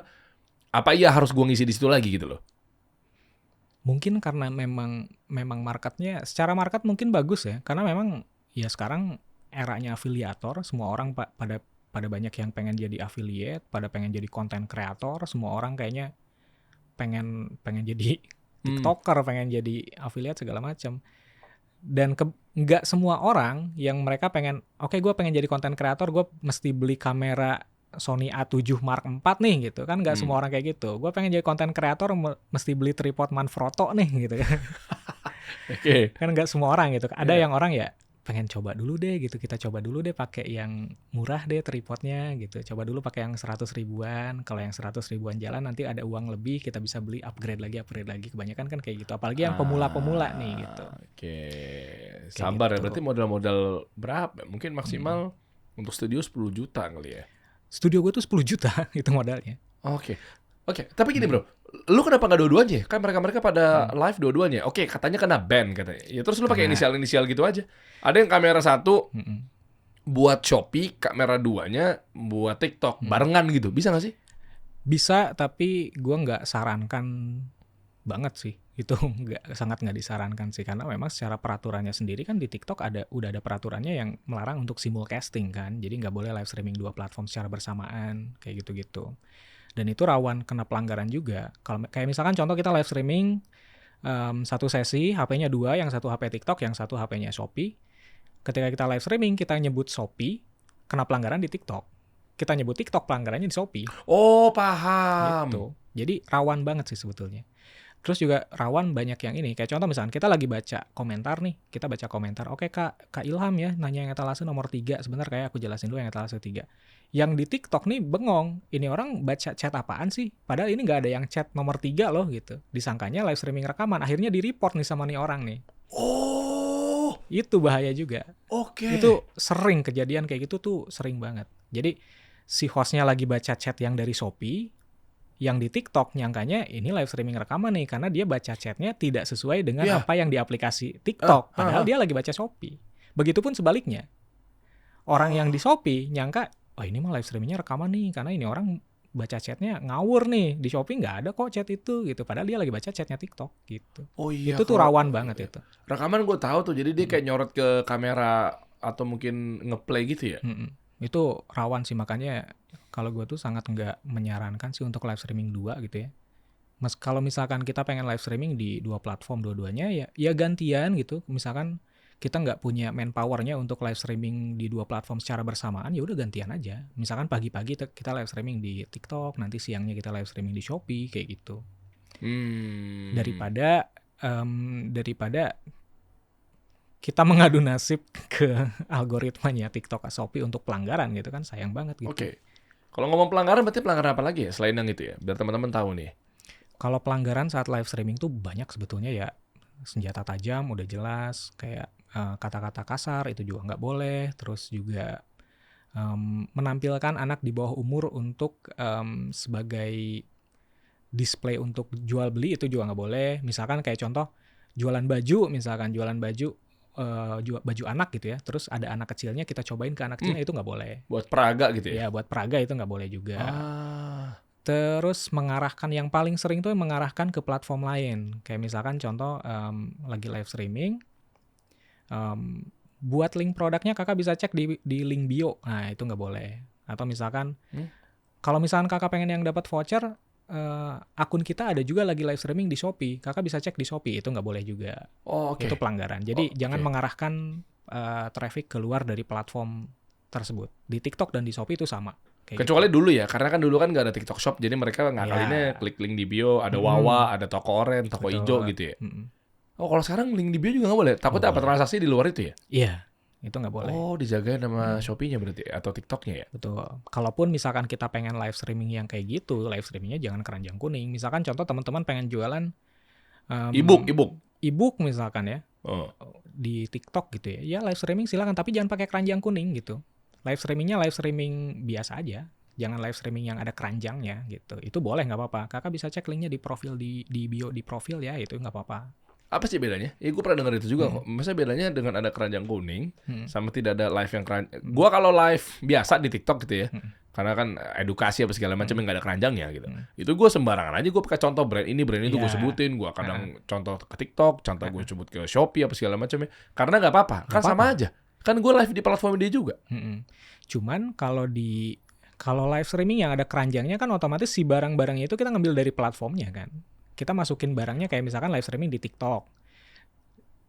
apa iya harus gue ngisi di situ lagi gitu loh. Mungkin karena memang marketnya secara market mungkin bagus ya. Karena memang ya sekarang eranya afiliator, semua orang pada banyak yang pengen jadi affiliate, pada pengen jadi content creator, semua orang kayaknya pengen jadi TikToker, pengen jadi affiliate segala macam. Dan nggak semua orang yang mereka pengen, oke, gue pengen jadi content creator, gue mesti beli kamera Sony A7 Mark IV nih gitu kan, nggak semua orang kayak gitu. Gue pengen jadi content creator mesti beli tripod Manfrotto nih gitu kan. Oke. Kan nggak semua orang gitu. Ada yang orang ya pengen coba dulu deh gitu, kita coba dulu deh pakai yang murah deh tripodnya gitu, coba dulu pakai yang 100 ribuan, kalau yang 100 ribuan jalan nanti ada uang lebih kita bisa beli upgrade lagi, kebanyakan kan kayak gitu, apalagi yang pemula-pemula nih gitu. Oke, sabar gitu. Ya, berarti modal berapa? Mungkin maksimal untuk studio 10 juta kali ya? Studio gue tuh 10 juta itu modalnya. Oke, tapi gini bro, lu kenapa nggak dua-duanya? Kan mereka pada live dua-duanya. Oke, katanya kena ban katanya. Ya terus lu pakai inisial gitu aja. Ada yang kamera 1 buat Shopee, kamera 2-nya buat TikTok, barengan gitu. Bisa nggak sih? Bisa, tapi gue nggak sarankan banget sih. Itu sangat nggak disarankan sih, karena memang secara peraturannya sendiri kan di TikTok udah ada peraturannya yang melarang untuk simulcasting kan, jadi nggak boleh live streaming 2 platform secara bersamaan, kayak gitu-gitu. Dan itu rawan kena pelanggaran juga. Kalau kayak misalkan contoh kita live streaming satu sesi, HP-nya 2, yang satu HP TikTok, yang satu HP-nya Shopee. Ketika kita live streaming, kita nyebut Shopee, kena pelanggaran di TikTok. Kita nyebut TikTok, pelanggarannya di Shopee. Oh, paham. Gitu. Jadi rawan banget sih sebetulnya. Terus juga rawan banyak yang ini. Kayak contoh misalkan kita lagi baca komentar nih. Kita baca komentar. Oke Kak Ilham ya, nanya yang etalase nomor 3. Sebentar kayak aku jelasin dulu yang etalase 3. Yang di TikTok nih bengong. Ini orang baca chat apaan sih? Padahal ini nggak ada yang chat nomor 3 loh gitu. Disangkanya live streaming rekaman. Akhirnya di-report nih sama nih orang nih. Oh, Itu bahaya juga. oke. Itu sering kejadian kayak gitu tuh, sering banget. Jadi si hostnya lagi baca chat yang dari Shopee, yang di TikTok nyangkanya ini live streaming rekaman nih, karena dia baca chatnya tidak sesuai dengan Iya. apa yang di aplikasi TikTok. Padahal dia lagi baca Shopee. Begitupun sebaliknya. Orang yang di Shopee nyangka, oh ini mah live streamingnya rekaman nih, karena ini orang baca chatnya ngawur nih. Di Shopee nggak ada kok chat itu gitu. Padahal dia lagi baca chatnya TikTok gitu. Oh iya. Itu tuh kalau- rawan banget itu. Rekaman gue tahu tuh. Jadi dia kayak nyorot ke kamera atau mungkin ngeplay gitu ya. Itu rawan sih, makanya kalau gue tuh sangat nggak menyarankan sih untuk live streaming 2 gitu ya. Kalau misalkan kita pengen live streaming di 2 platform dua-duanya ya gantian gitu. Misalkan kita nggak punya manpowernya untuk live streaming di 2 platform secara bersamaan, ya udah gantian aja. Misalkan pagi-pagi kita live streaming di TikTok, nanti siangnya kita live streaming di Shopee kayak gitu. Daripada kita mengadu nasib ke algoritmanya TikTok atau Shopee untuk pelanggaran gitu kan, sayang banget gitu. Oke. Kalau ngomong pelanggaran berarti pelanggaran apa lagi ya selain yang itu ya? Biar teman-teman tahu nih. Kalau pelanggaran saat live streaming tuh banyak sebetulnya ya. Senjata tajam udah jelas, kayak kata-kata kasar itu juga nggak boleh. Terus juga menampilkan anak di bawah umur untuk sebagai display untuk jual beli itu juga nggak boleh. Misalkan kayak contoh jualan baju, baju anak gitu ya. Terus ada anak kecilnya, kita cobain ke anak kecilnya, itu nggak boleh. Buat peraga gitu ya? Ya buat peraga itu nggak boleh juga. Terus mengarahkan, yang paling sering tuh mengarahkan ke platform lain. Kayak misalkan contoh lagi live streaming, buat link produknya kakak bisa cek di link bio. Nah itu nggak boleh. Atau misalkan kalau misalkan kakak pengen yang dapat voucher, akun kita ada juga lagi live streaming di Shopee, kakak bisa cek di Shopee, itu nggak boleh juga. Oh, oke. Itu pelanggaran. Jadi Oh, jangan oke. mengarahkan traffic keluar dari platform tersebut. Di TikTok dan di Shopee itu sama. Kayak Kecuali dulu ya, karena kan dulu kan nggak ada TikTok Shop, jadi mereka ngakalinnya klik link di bio, ada Wawa, ada toko oranye, toko Betul. hijau gitu ya. Mm-mm. Oh, kalau sekarang link di bio juga nggak boleh. Takutnya apa, transaksi di luar itu ya? Iya, itu nggak boleh. Oh, dijagain sama Shopee-nya berarti atau TikTok-nya ya? Betul. Kalaupun misalkan kita pengen live streaming yang kayak gitu, live streamingnya jangan keranjang kuning. Misalkan contoh teman-teman pengen jualan e-book misalkan ya, Oh. di TikTok gitu ya. Ya live streaming silakan, tapi jangan pakai keranjang kuning gitu. Live streamingnya live streaming biasa aja. Jangan live streaming yang ada keranjangnya gitu. Itu boleh, nggak apa-apa. Kakak bisa cek linknya di profil, di bio di profil ya, itu nggak apa-apa. Apa sih bedanya? Gue pernah dengar itu juga kok. Masa bedanya dengan ada keranjang kuning sama tidak ada live yang keranjang? Gua kalau live biasa di TikTok gitu ya, karena kan edukasi apa segala macam yang nggak ada keranjangnya gitu. Itu gue sembarangan aja, gue pakai contoh brand ini itu gue Iya. sebutin, gue kadang contoh ke TikTok, contoh gue sebut ke Shopee apa segala macamnya. Karena nggak apa-apa, kan Nggak sama aja. Kan gue live di platform dia juga. Cuman kalau live streaming yang ada keranjangnya kan otomatis si barang-barangnya itu kita ngambil dari platformnya kan. Kita masukin barangnya kayak misalkan live streaming di TikTok.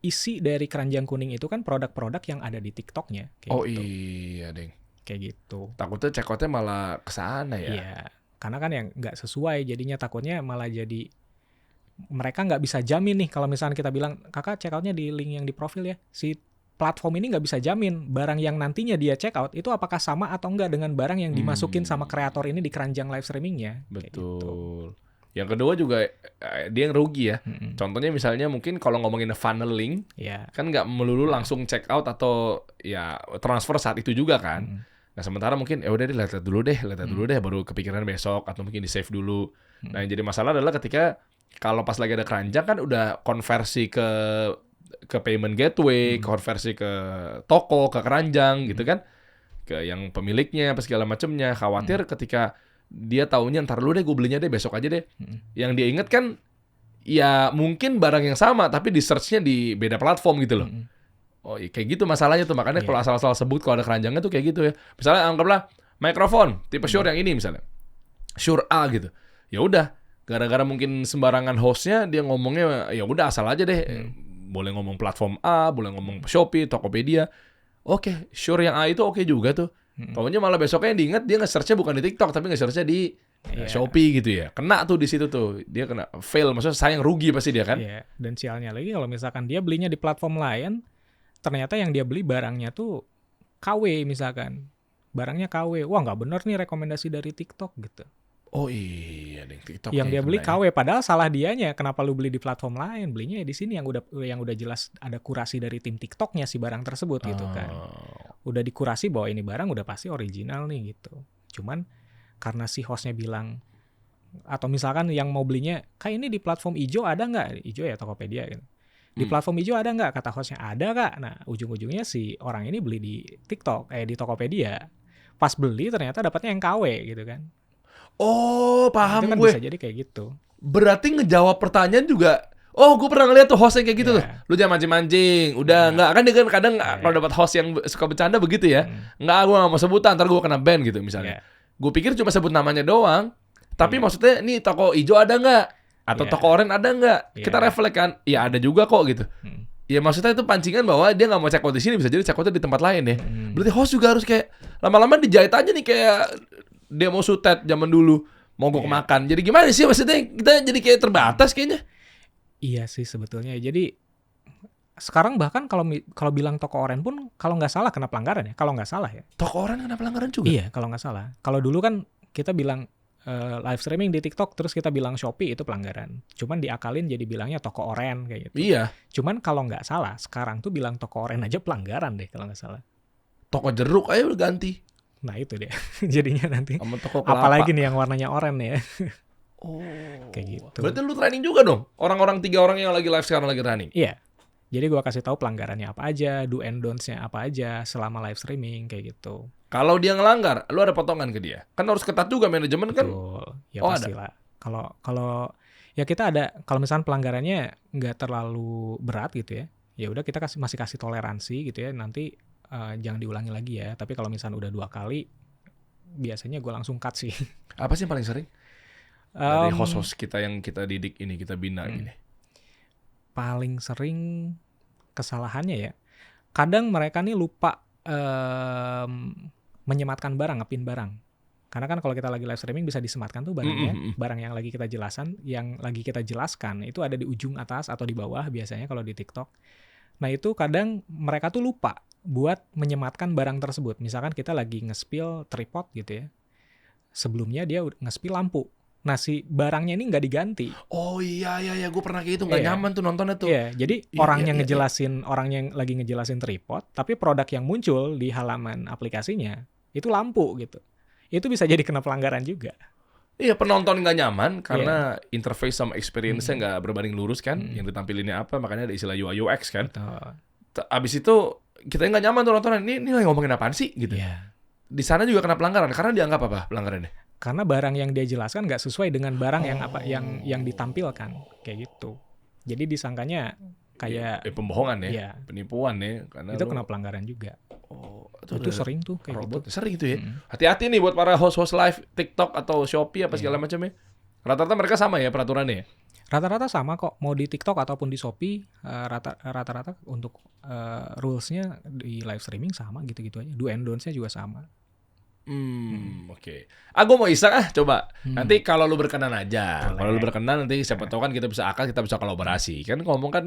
Isi dari keranjang kuning itu kan produk-produk yang ada di TikToknya. Kayak gitu. Iya, Deng. Kayak gitu. Takutnya checkout-nya malah ke sana ya. Iya. Karena kan yang nggak sesuai, jadinya takutnya malah jadi mereka nggak bisa jamin nih kalau misalnya kita bilang, kakak check out-nya di link yang di profil ya. Si platform ini nggak bisa jamin barang yang nantinya dia check out itu apakah sama atau enggak dengan barang yang dimasukin sama kreator ini di keranjang live streamingnya. Kayak gitu. Betul. Yang kedua juga dia yang rugi ya. Contohnya misalnya mungkin kalau ngomongin funneling, Ya. kan nggak melulu langsung check out atau ya transfer saat itu juga kan. Nah sementara mungkin ya udah deh lihat dulu deh baru kepikiran besok atau mungkin di save dulu. Nah yang jadi masalah adalah ketika kalau pas lagi ada keranjang kan udah konversi ke payment gateway, konversi ke toko, ke keranjang gitu kan, ke yang pemiliknya apa segala macamnya. Khawatir ketika dia taunya ntar lu deh gue belinya deh besok aja deh. Yang dia inget kan ya mungkin barang yang sama tapi di search-nya di beda platform gitu loh. Oh, iya, kayak gitu masalahnya tuh. Makanya kalau asal-asal sebut kalau ada keranjangnya tuh kayak gitu ya. Misalnya anggaplah mikrofon tipe Shure yang ini misalnya. Shure A gitu. Ya udah, gara-gara mungkin sembarangan hostnya dia ngomongnya ya udah asal aja deh. Boleh ngomong platform A, boleh ngomong Shopee, Tokopedia. Oke, Shure yang A itu oke juga tuh. Taunya malah besoknya yang diingat dia nge-search-nya bukan di TikTok tapi nge-search-nya di Shopee gitu ya. Kena tuh di situ tuh. Dia kena fail, maksudnya sayang rugi pasti dia kan. Iya, dan sialnya lagi kalau misalkan dia belinya di platform lain, ternyata yang dia beli barangnya tuh KW misalkan. Barangnya KW. Wah, nggak bener nih rekomendasi dari TikTok gitu. Oh iya, deh TikTok. Yang dia beli kena ya. KW, padahal salah dianya. Kenapa lu beli di platform lain? Belinya ya di sini yang udah jelas ada kurasi dari tim TikToknya si barang tersebut gitu kan. Udah dikurasi bahwa ini barang udah pasti original nih gitu. Cuman karena si hostnya bilang, atau misalkan yang mau belinya, kayak ini di platform ijo ada nggak? Ijo ya Tokopedia gitu. Di platform ijo ada nggak? Kata hostnya ada kak. Nah ujung-ujungnya si orang ini beli di TikTok, di Tokopedia. Pas beli ternyata dapatnya yang KW gitu kan. Oh, Itu paham kan gue. bisa jadi kayak gitu. Berarti ngejawab pertanyaan juga. Oh, gue pernah ngeliat tuh host yang kayak gitu tuh. Iya. Lu jangan mancing-mancing. Udah, nggak kan dia kan kadang kalau dapat host yang suka bercanda begitu ya. Nggak, gue nggak mau sebutan, ntar gue kena ban gitu misalnya. Gue pikir cuma sebut namanya doang. Tapi maksudnya nih toko hijau ada nggak? Atau toko oranye ada nggak? Kita refleks kan. Ya ada juga kok gitu. Ya maksudnya itu pancingan bahwa dia nggak mau check out di sini, bisa jadi check outnya di tempat lain ya. Berarti host juga harus kayak lama-lama dijahit aja nih kayak demo sutet zaman dulu mogok makan. Jadi gimana sih maksudnya kita jadi kayak terbatas kayaknya. Iya sih sebetulnya. Jadi sekarang bahkan kalau bilang toko oren pun kalau nggak salah kena pelanggaran ya. Kalau nggak salah ya. Toko orang kena pelanggaran juga. Iya kalau nggak salah. Kalau dulu kan kita bilang live streaming di TikTok terus kita bilang Shopee itu pelanggaran. Cuman diakalin jadi bilangnya toko oren kayak gitu. Iya. Cuman kalau nggak salah sekarang tuh bilang toko oren aja pelanggaran deh kalau nggak salah. Toko jeruk aja udah ganti. Nah itu dia. Jadinya nanti. Sama toko kelapa. Apalagi nih yang warnanya oren ya. Oh. Kayak gitu. Berarti lu training juga dong? Orang-orang 3 orang yang lagi live sekarang lagi running? Iya. Jadi gua kasih tahu pelanggarannya apa aja, do and don'ts-nya apa aja selama live streaming kayak gitu. Kalau dia ngelanggar, lu ada potongan ke dia. Kan harus ketat juga manajemen kan. Betul. Ya Oh, pastilah. Kalau ya kita ada, kalau misalnya pelanggarannya nggak terlalu berat gitu ya. Ya udah kita masih kasih toleransi gitu ya. Nanti jangan diulangi lagi ya. Tapi kalau misalnya udah 2 kali biasanya gue langsung cut sih. Apa sih yang paling sering? Dari host-host kita yang kita didik ini, kita bina gini. Paling sering kesalahannya ya. Kadang mereka nih lupa menyematkan barang, ngepin barang. Karena kan kalau kita lagi live streaming bisa disematkan tuh barangnya. Barang yang lagi kita jelaskan itu ada di ujung atas atau di bawah biasanya kalau di TikTok. Nah itu kadang mereka tuh lupa buat menyematkan barang tersebut. Misalkan kita lagi nge-spill tripod gitu ya. Sebelumnya dia nge-spill lampu. Nah si barangnya ini nggak diganti. Oh iya, gue pernah kayak gitu, nggak nyaman tuh nontonnya tuh. Iya, jadi orang yang lagi ngejelasin tripod, tapi produk yang muncul di halaman aplikasinya itu lampu gitu. Itu bisa jadi kena pelanggaran juga. Iya, penonton nggak nyaman karena interface sama experience-nya nggak berbanding lurus kan. Yang ditampilinnya apa, makanya ada istilah UI UX kan. Abis itu kita nggak nyaman tuh nontonan. Ini lagi ngomongin apaan sih gitu. Iya. Di sana juga kena pelanggaran karena dianggap apa pelanggarannya? Karena barang yang dia jelaskan nggak sesuai dengan barang yang ditampilkan kayak gitu. Jadi disangkanya kayak pembohongan ya, Iya. penipuan ya. Karena itu kena pelanggaran juga. Oh, Itu sering tuh kayak robot. gitu. Sering itu ya. Hati-hati nih buat para host-host live TikTok atau Shopee apa segala macam ya. Rata-rata mereka sama ya peraturannya ya. Rata-rata sama kok, mau di TikTok ataupun di Shopee, rata-rata untuk rules-nya di live streaming sama gitu-gitu aja. Do and don'ts-nya juga sama. Oke. Gue mau iseng coba. Nanti kalau lu berkenan aja. Kalau lu berkenan nanti siapa tahu kan kita bisa bisa kolaborasi. Kan ngomong kan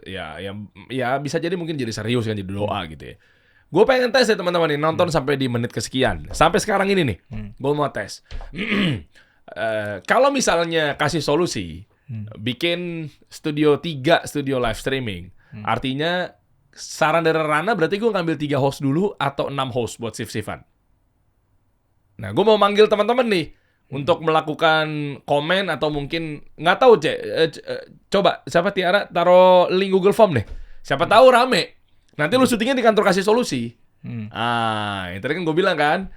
ya bisa jadi mungkin jadi serius kan, jadi doa gitu ya. Gue pengen tes ya teman-teman nih, nonton sampai di menit kesekian. Sampai sekarang ini nih. Gue mau tes. Kalau misalnya kasih solusi bikin studio live streaming. Artinya saran dari Rana berarti gue ngambil 3 host dulu atau 6 host buat shift-shiftan. Nah, gue mau manggil teman-teman nih untuk melakukan komen atau mungkin nggak tahu coba siapa Tiara taruh link Google Form nih. Siapa tahu rame. Nanti lu syutingnya di kantor kasih solusi. Itu tadi kan gue bilang kan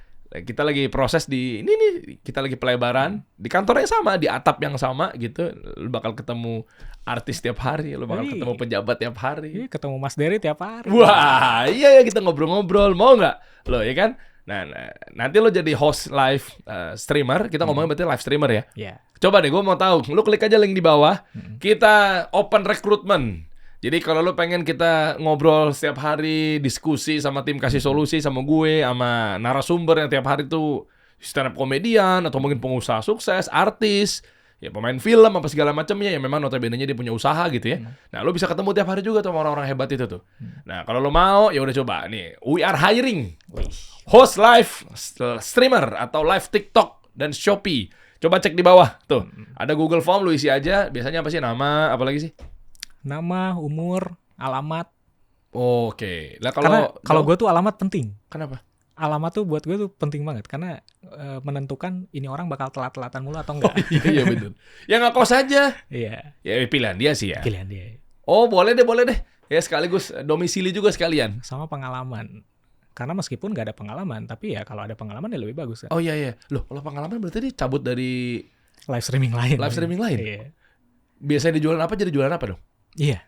kita lagi proses di ini nih, kita lagi pelebaran di kantor yang sama, di atap yang sama gitu. Lu bakal ketemu artis tiap hari, lu bakal Wih. ketemu pejabat tiap hari. Iya, ketemu Mas Dery tiap hari. Wah, iya ya, kita ngobrol-ngobrol, mau nggak? Lo ya kan? Nah, nanti lo jadi host live streamer, kita ngomongin berarti live streamer ya. Iya. Coba deh, gue mau tahu. Lu klik aja link di bawah. Kita open recruitment. Jadi kalau lu pengen kita ngobrol setiap hari, diskusi sama tim kasih solusi sama gue, sama narasumber yang tiap hari tuh stand up komedian atau mungkin pengusaha sukses, artis, ya pemain film apa segala macamnya, ya memang notabene-nya dia punya usaha gitu ya. Nah, lu bisa ketemu tiap hari juga tuh sama orang-orang hebat itu tuh. Nah, kalau lu mau, ya udah coba nih. We are hiring host live streamer atau live TikTok dan Shopee. Coba cek di bawah tuh. Ada Google Form, lu isi aja. Biasanya apa sih, nama, apa lagi sih? Nama, umur, alamat. Oke. Lah Karena kalau jauh- gue tuh alamat penting. kenapa? Alamat tuh buat gue tuh penting banget karena menentukan ini orang bakal telat-telatan mulu atau enggak. Iya betul. Ya nggak kos aja. Iya, Ya pilihan dia sih ya. pilihan dia. Oh boleh deh. Ya sekaligus domisili juga sekalian. Sama pengalaman. Karena meskipun nggak ada pengalaman, tapi ya kalau ada pengalaman ya lebih bagus kan. Oh iya. Loh kalau pengalaman berarti dia cabut dari Live streaming lain. live streaming lain. Iya. Biasanya dijualan apa jadi jualan apa dong? Iya.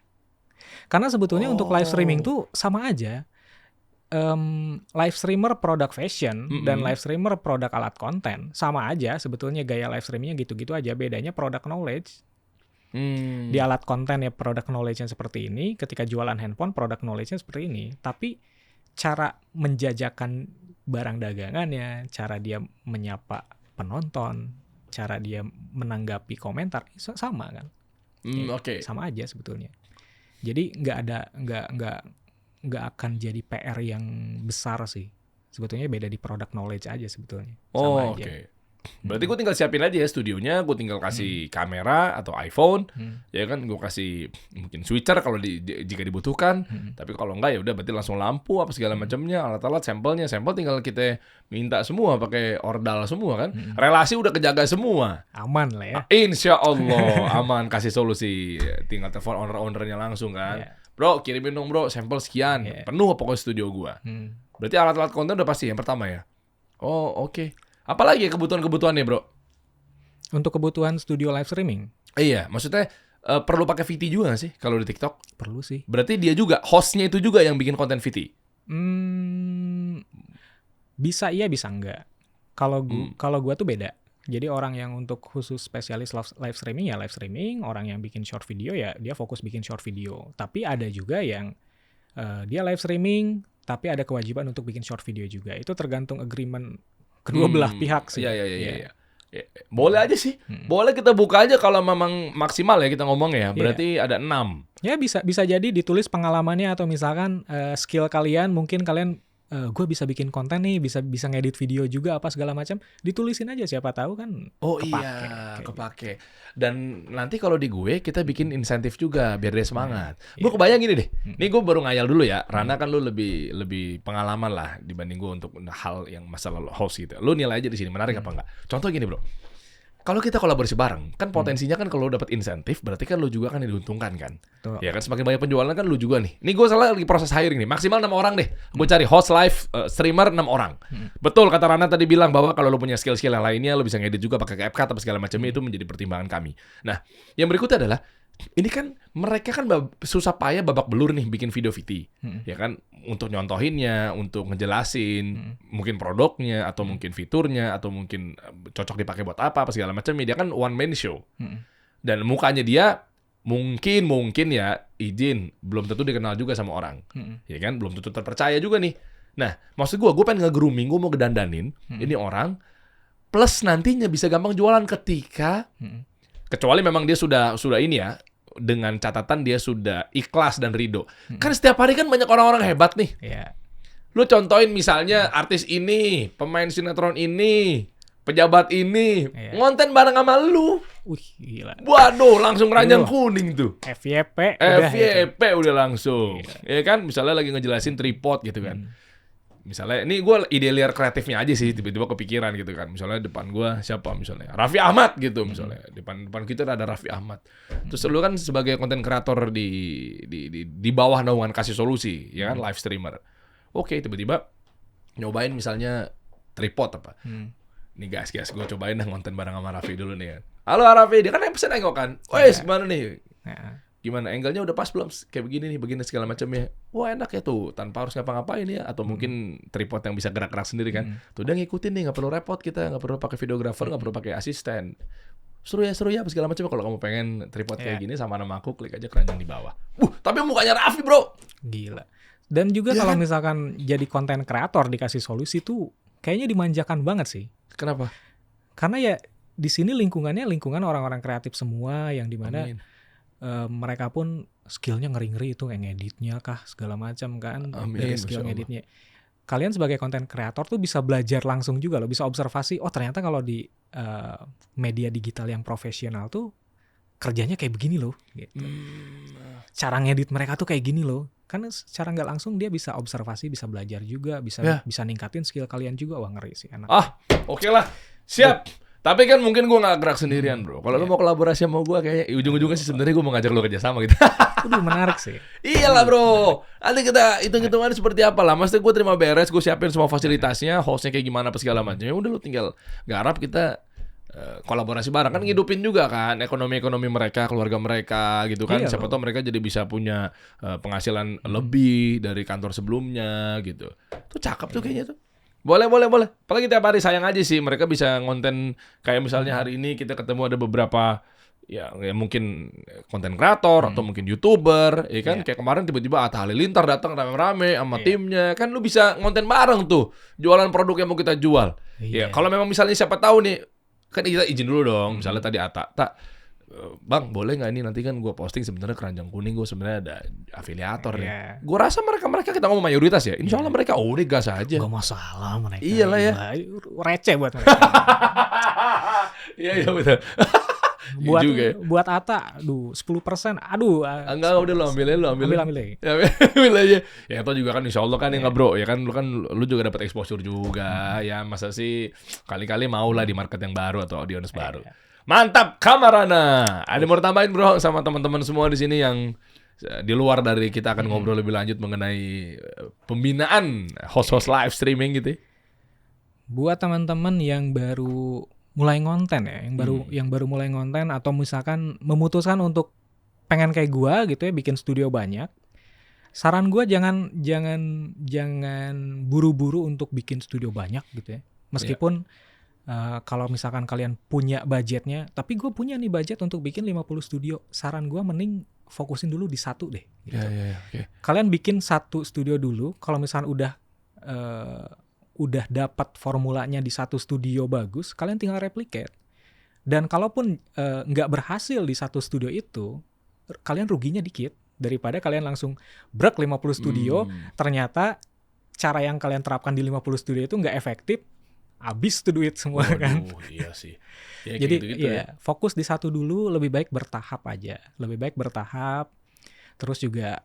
Karena sebetulnya untuk live streaming Oh. tuh sama aja. Live streamer produk fashion dan live streamer produk alat konten sama aja sebetulnya, gaya live streamingnya gitu-gitu aja. Bedanya produk knowledge. Di alat konten ya produk knowledge-nya seperti ini, ketika jualan handphone produk knowledge-nya seperti ini. Tapi cara menjajakan barang dagangannya, cara dia menyapa penonton, cara dia menanggapi komentar sama kan. Oke. Sama aja sebetulnya. Jadi nggak akan jadi PR yang besar sih. Sebetulnya beda di product knowledge aja sebetulnya. Sama Oh aja. oke. Berarti gue tinggal siapin aja ya studionya, gue tinggal kasih kamera atau iPhone, ya kan gue kasih mungkin switcher kalau jika dibutuhkan, tapi kalau enggak ya udah berarti langsung lampu apa segala macamnya, alat-alat, sampel tinggal kita minta semua pakai ordal semua kan, relasi udah kejaga semua, Aman lah ya. insya Allah aman, kasih solusi, tinggal telepon owner-ownernya langsung kan, Iya. bro kirimin dong bro sampel sekian, Iya. penuh pokoknya studio gua, Hmm. berarti alat-alat konten udah pasti yang pertama ya, oh oke. Apalagi kebutuhan-kebutuhannya bro? Untuk kebutuhan studio live streaming Iya, maksudnya perlu pakai VT juga gak sih kalau di TikTok? perlu sih. Berarti dia juga, hostnya itu juga yang bikin konten VT? Bisa iya bisa enggak. Kalau gua tuh beda. Jadi orang yang untuk khusus spesialis live streaming ya live streaming, orang yang bikin short video ya dia fokus bikin short video. Tapi ada juga yang dia live streaming tapi ada kewajiban untuk bikin short video juga. Itu tergantung agreement kedua belah pihak sih. Iya. Ya, boleh aja sih. Boleh kita buka aja kalau memang maksimal ya kita ngomong ya. Berarti ada 6. Ya bisa jadi ditulis pengalamannya atau misalkan skill kalian, mungkin kalian gue bisa bikin konten nih, bisa ngedit video juga apa segala macam, ditulisin aja siapa tahu kan. Oh kepake, iya, kayak kepake. Dan nanti kalau di gue kita bikin insentif juga biar dia semangat. Gue kebayang gini deh. Nih gue baru ngayal dulu ya. Rana kan lu lebih pengalaman lah dibanding gue untuk hal yang masalah host gitu. Lu nilai aja di sini menarik apa enggak? Contoh gini, Bro. Kalau kita kolaborasi bareng, kan potensinya kan kalau lu dapat insentif, berarti kan lu juga kan yang diuntungkan kan. Betul. Ya kan semakin banyak penjualan kan lu juga nih. Nih gue salah lagi proses hiring nih. Maksimal 6 orang deh. Gue cari host live streamer 6 orang. Betul kata Rana tadi bilang bahwa kalau lu punya skill-skill yang lainnya lu bisa ngedit juga pakai CapCut atau segala macamnya, itu menjadi pertimbangan kami. Nah, yang berikutnya adalah ini kan mereka kan susah payah babak belur nih bikin video VT. Ya kan untuk nyontohinnya, untuk ngejelasin mungkin produknya atau mungkin fiturnya atau mungkin cocok dipakai buat apa segala macamnya. Dia kan one man show. Dan mukanya dia mungkin ya izin belum tentu dikenal juga sama orang. Ya kan belum tentu terpercaya juga nih. Nah, maksud gue pengen nge-grooming, gue mau ngedandanin ini orang plus nantinya bisa gampang jualan ketika kecuali memang dia sudah ini ya, dengan catatan dia sudah ikhlas dan ridho. Kan setiap hari kan banyak orang-orang hebat nih. Iya. Lu contohin misalnya artis ini, pemain sinetron ini, pejabat ini, Iya. ngonten bareng sama lu. Wih, gila. Waduh, langsung ranjang Wah. kuning tuh. FYP udah itu. FYP udah langsung. Ya kan, misalnya lagi ngejelasin tripod gitu kan. Misalnya, ini gue ide liar kreatifnya aja sih, tiba-tiba kepikiran gitu kan. Misalnya depan gue siapa misalnya? Raffi Ahmad gitu misalnya. Depan kita ada Raffi Ahmad. Terus lu kan sebagai konten kreator di bawah naungan kasih solusi, ya kan, live streamer. Oke, tiba-tiba nyobain misalnya tripod apa. Hmm. Nih guys, gue cobain dah ngonten bareng sama Raffi dulu nih kan. Halo Raffi, dia kan yang pesen nengok kan. Wes, gimana nih? Ya. Gimana angle-nya udah pas belum? Kayak begini nih, begini segala macamnya. Wah enak ya tuh, tanpa harus ngapa-ngapain ya. Atau mungkin tripod yang bisa gerak-gerak sendiri kan. Tuh udah ngikutin nih, nggak perlu repot kita, nggak perlu pakai videographer, nggak perlu pakai asisten. Seru ya segala macam. Kalau kamu pengen tripod kayak gini sama nama aku, klik aja keranjang di bawah. Tapi mukanya Raffi bro. Gila. Dan juga Iya kalau kan? misalkan jadi konten kreator dikasih solusi tuh kayaknya dimanjakan banget sih. Kenapa? Karena ya di sini lingkungannya lingkungan orang-orang kreatif semua yang dimana Amin. mereka pun skillnya ngeri-ngeri itu ngeditnya kah segala macam kan. Amin, Dari Masya skill Allah. ngeditnya. Kalian sebagai konten kreator tuh bisa belajar langsung juga loh, bisa observasi. Oh ternyata kalau di media digital yang profesional tuh kerjanya kayak begini loh. Gitu. Cara ngedit mereka tuh kayak gini loh. Karena secara nggak langsung dia bisa observasi, bisa belajar juga, Ya. bisa ningkatin skill kalian juga. Wah ngeri sih enak. Oke lah, siap. Tapi kan mungkin gue gak gerak sendirian bro. Kalau lu mau kolaborasi sama gue kayaknya ujung-ujungnya sih sebenarnya gue mau ngajak lu kerja sama gitu. Waduh menarik sih. Iyalah bro. Nanti kita hitung-hitungan seperti apa lah. Maksudnya gue terima beres, gue siapin semua fasilitasnya, hostnya kayak gimana apa segala macam. Ya udah lu tinggal garap kita kolaborasi bareng kan ngidupin juga kan ekonomi mereka, keluarga mereka gitu kan. Iya, Siapa loh. tahu mereka jadi bisa punya penghasilan lebih dari kantor sebelumnya gitu. Tuh cakep tuh kayaknya tuh. Boleh. Apalagi tiap hari sayang aja sih mereka bisa ngonten kayak misalnya hari ini kita ketemu ada beberapa ya mungkin konten kreator atau mungkin YouTuber, ya kan? Iya. Kayak kemarin tiba-tiba Atta Halilintar datang rame-rame sama Iya. timnya. Kan lu bisa ngonten bareng tuh, jualan produk yang mau kita jual. Ya, Iya. kalau memang misalnya siapa tahu nih, kan kita izin dulu dong. Misalnya tadi Atta, Bang, boleh nggak ini nanti kan gue posting sebenarnya keranjang kuning gue sebenarnya ada afiliator nih. Iya. Gue rasa mereka kita ngomong mayoritas ya. Insya Allah mereka udah gas aja. Gak masalah mereka. Iyalah ya. Gila, receh buat mereka. Iya betul. buat juga ya. buat Atta, aduh 10%, aduh. Enggak udah lo ambil aja. ambil. Ya, ambil aja. Ya itu juga kan insya Allah kan ya nggak bro. Ya kan lu juga dapat exposure juga. Ya masa sih kali-kali mau lah di market yang baru atau audience baru. Mantap, Kamarana. Ada mau tambahin bro sama teman-teman semua di sini yang di luar dari kita akan ngobrol lebih lanjut mengenai pembinaan host-host live streaming gitu. Buat teman-teman yang baru mulai ngonten ya, yang baru mulai ngonten atau misalkan memutuskan untuk pengen kayak gua gitu ya, bikin studio banyak. Saran gua jangan buru-buru untuk bikin studio banyak gitu ya. Meskipun kalau misalkan kalian punya budgetnya, tapi gue punya nih budget untuk bikin 50 studio, saran gue mending fokusin dulu di satu deh. Gitu. Ya, oke. Kalian bikin satu studio dulu, kalau misalkan udah dapat formulanya di satu studio bagus, kalian tinggal replicate. Dan kalaupun nggak berhasil di satu studio itu, kalian ruginya dikit daripada kalian langsung brek 50 studio, ternyata cara yang kalian terapkan di 50 studio itu nggak efektif. Habis tuh duit semua kan. Iya sih. Ya, Jadi gitu-gitu ya fokus di satu dulu, lebih baik bertahap aja. Lebih baik bertahap. Terus juga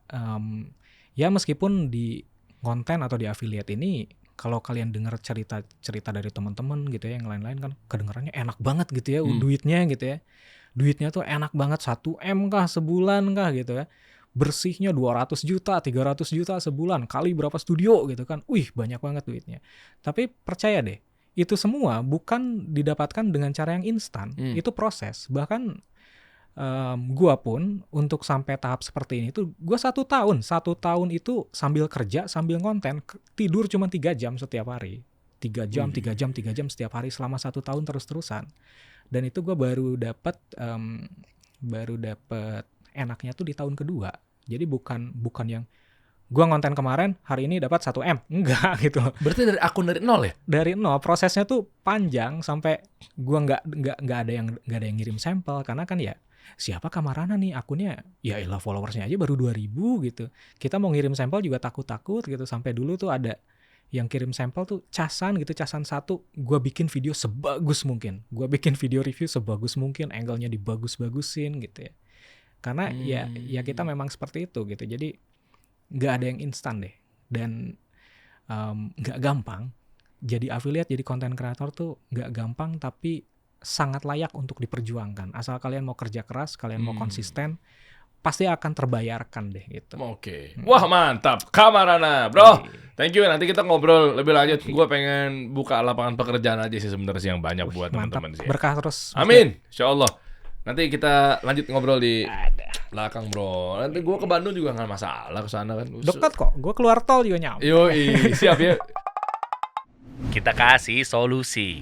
ya meskipun di konten atau di affiliate ini, kalau kalian dengar cerita dari teman-teman gitu ya, yang lain-lain kan kedengarannya enak banget gitu ya, duitnya gitu ya. Duitnya tuh enak banget, 1M kah sebulan kah gitu ya. Bersihnya 200 juta, 300 juta sebulan, kali berapa studio gitu kan. Wih, banyak banget duitnya. Tapi percaya deh, itu semua bukan didapatkan dengan cara yang instan. Itu proses. Bahkan gua pun untuk sampai tahap seperti ini tuh gua 1 tahun itu sambil kerja, sambil konten, tidur cuma 3 jam setiap hari. 3 jam setiap hari selama 1 tahun terus-terusan. Dan itu gua baru dapat enaknya tuh di tahun kedua. Jadi bukan yang gua ngonten kemarin, hari ini dapat 1M. Enggak gitu. Berarti dari akun dari nol ya? Dari nol, prosesnya tuh panjang sampai gua nggak ada yang ngirim sampel, karena kan ya siapa Kamarana nih akunnya, ya elah followersnya aja baru 2000 gitu. Kita mau ngirim sampel juga takut-takut gitu. Sampai dulu tuh ada yang kirim sampel tuh casan 1, gua bikin video sebagus mungkin. Gua bikin video review sebagus mungkin, angle-nya dibagus-bagusin gitu ya. Karena ya kita memang seperti itu gitu. Jadi nggak ada yang instan deh, dan nggak gampang. Jadi affiliate, jadi content creator tuh nggak gampang, tapi sangat layak untuk diperjuangkan. Asal kalian mau kerja keras, kalian mau konsisten, pasti akan terbayarkan deh gitu. Oke. Wah, mantap. Kamarana, bro. Thank you. Nanti kita ngobrol lebih lanjut. Gue pengen buka lapangan pekerjaan aja sih sebenarnya yang banyak buat Mantap, teman-teman sih. berkah terus. Amin. Insyaallah. Nanti kita lanjut ngobrol di belakang, bro. Nanti gue ke Bandung juga nggak masalah ke sana kan. Dekat kok, gue keluar tol juga nyampe. Yoi, siap ya. Kita kasih solusi.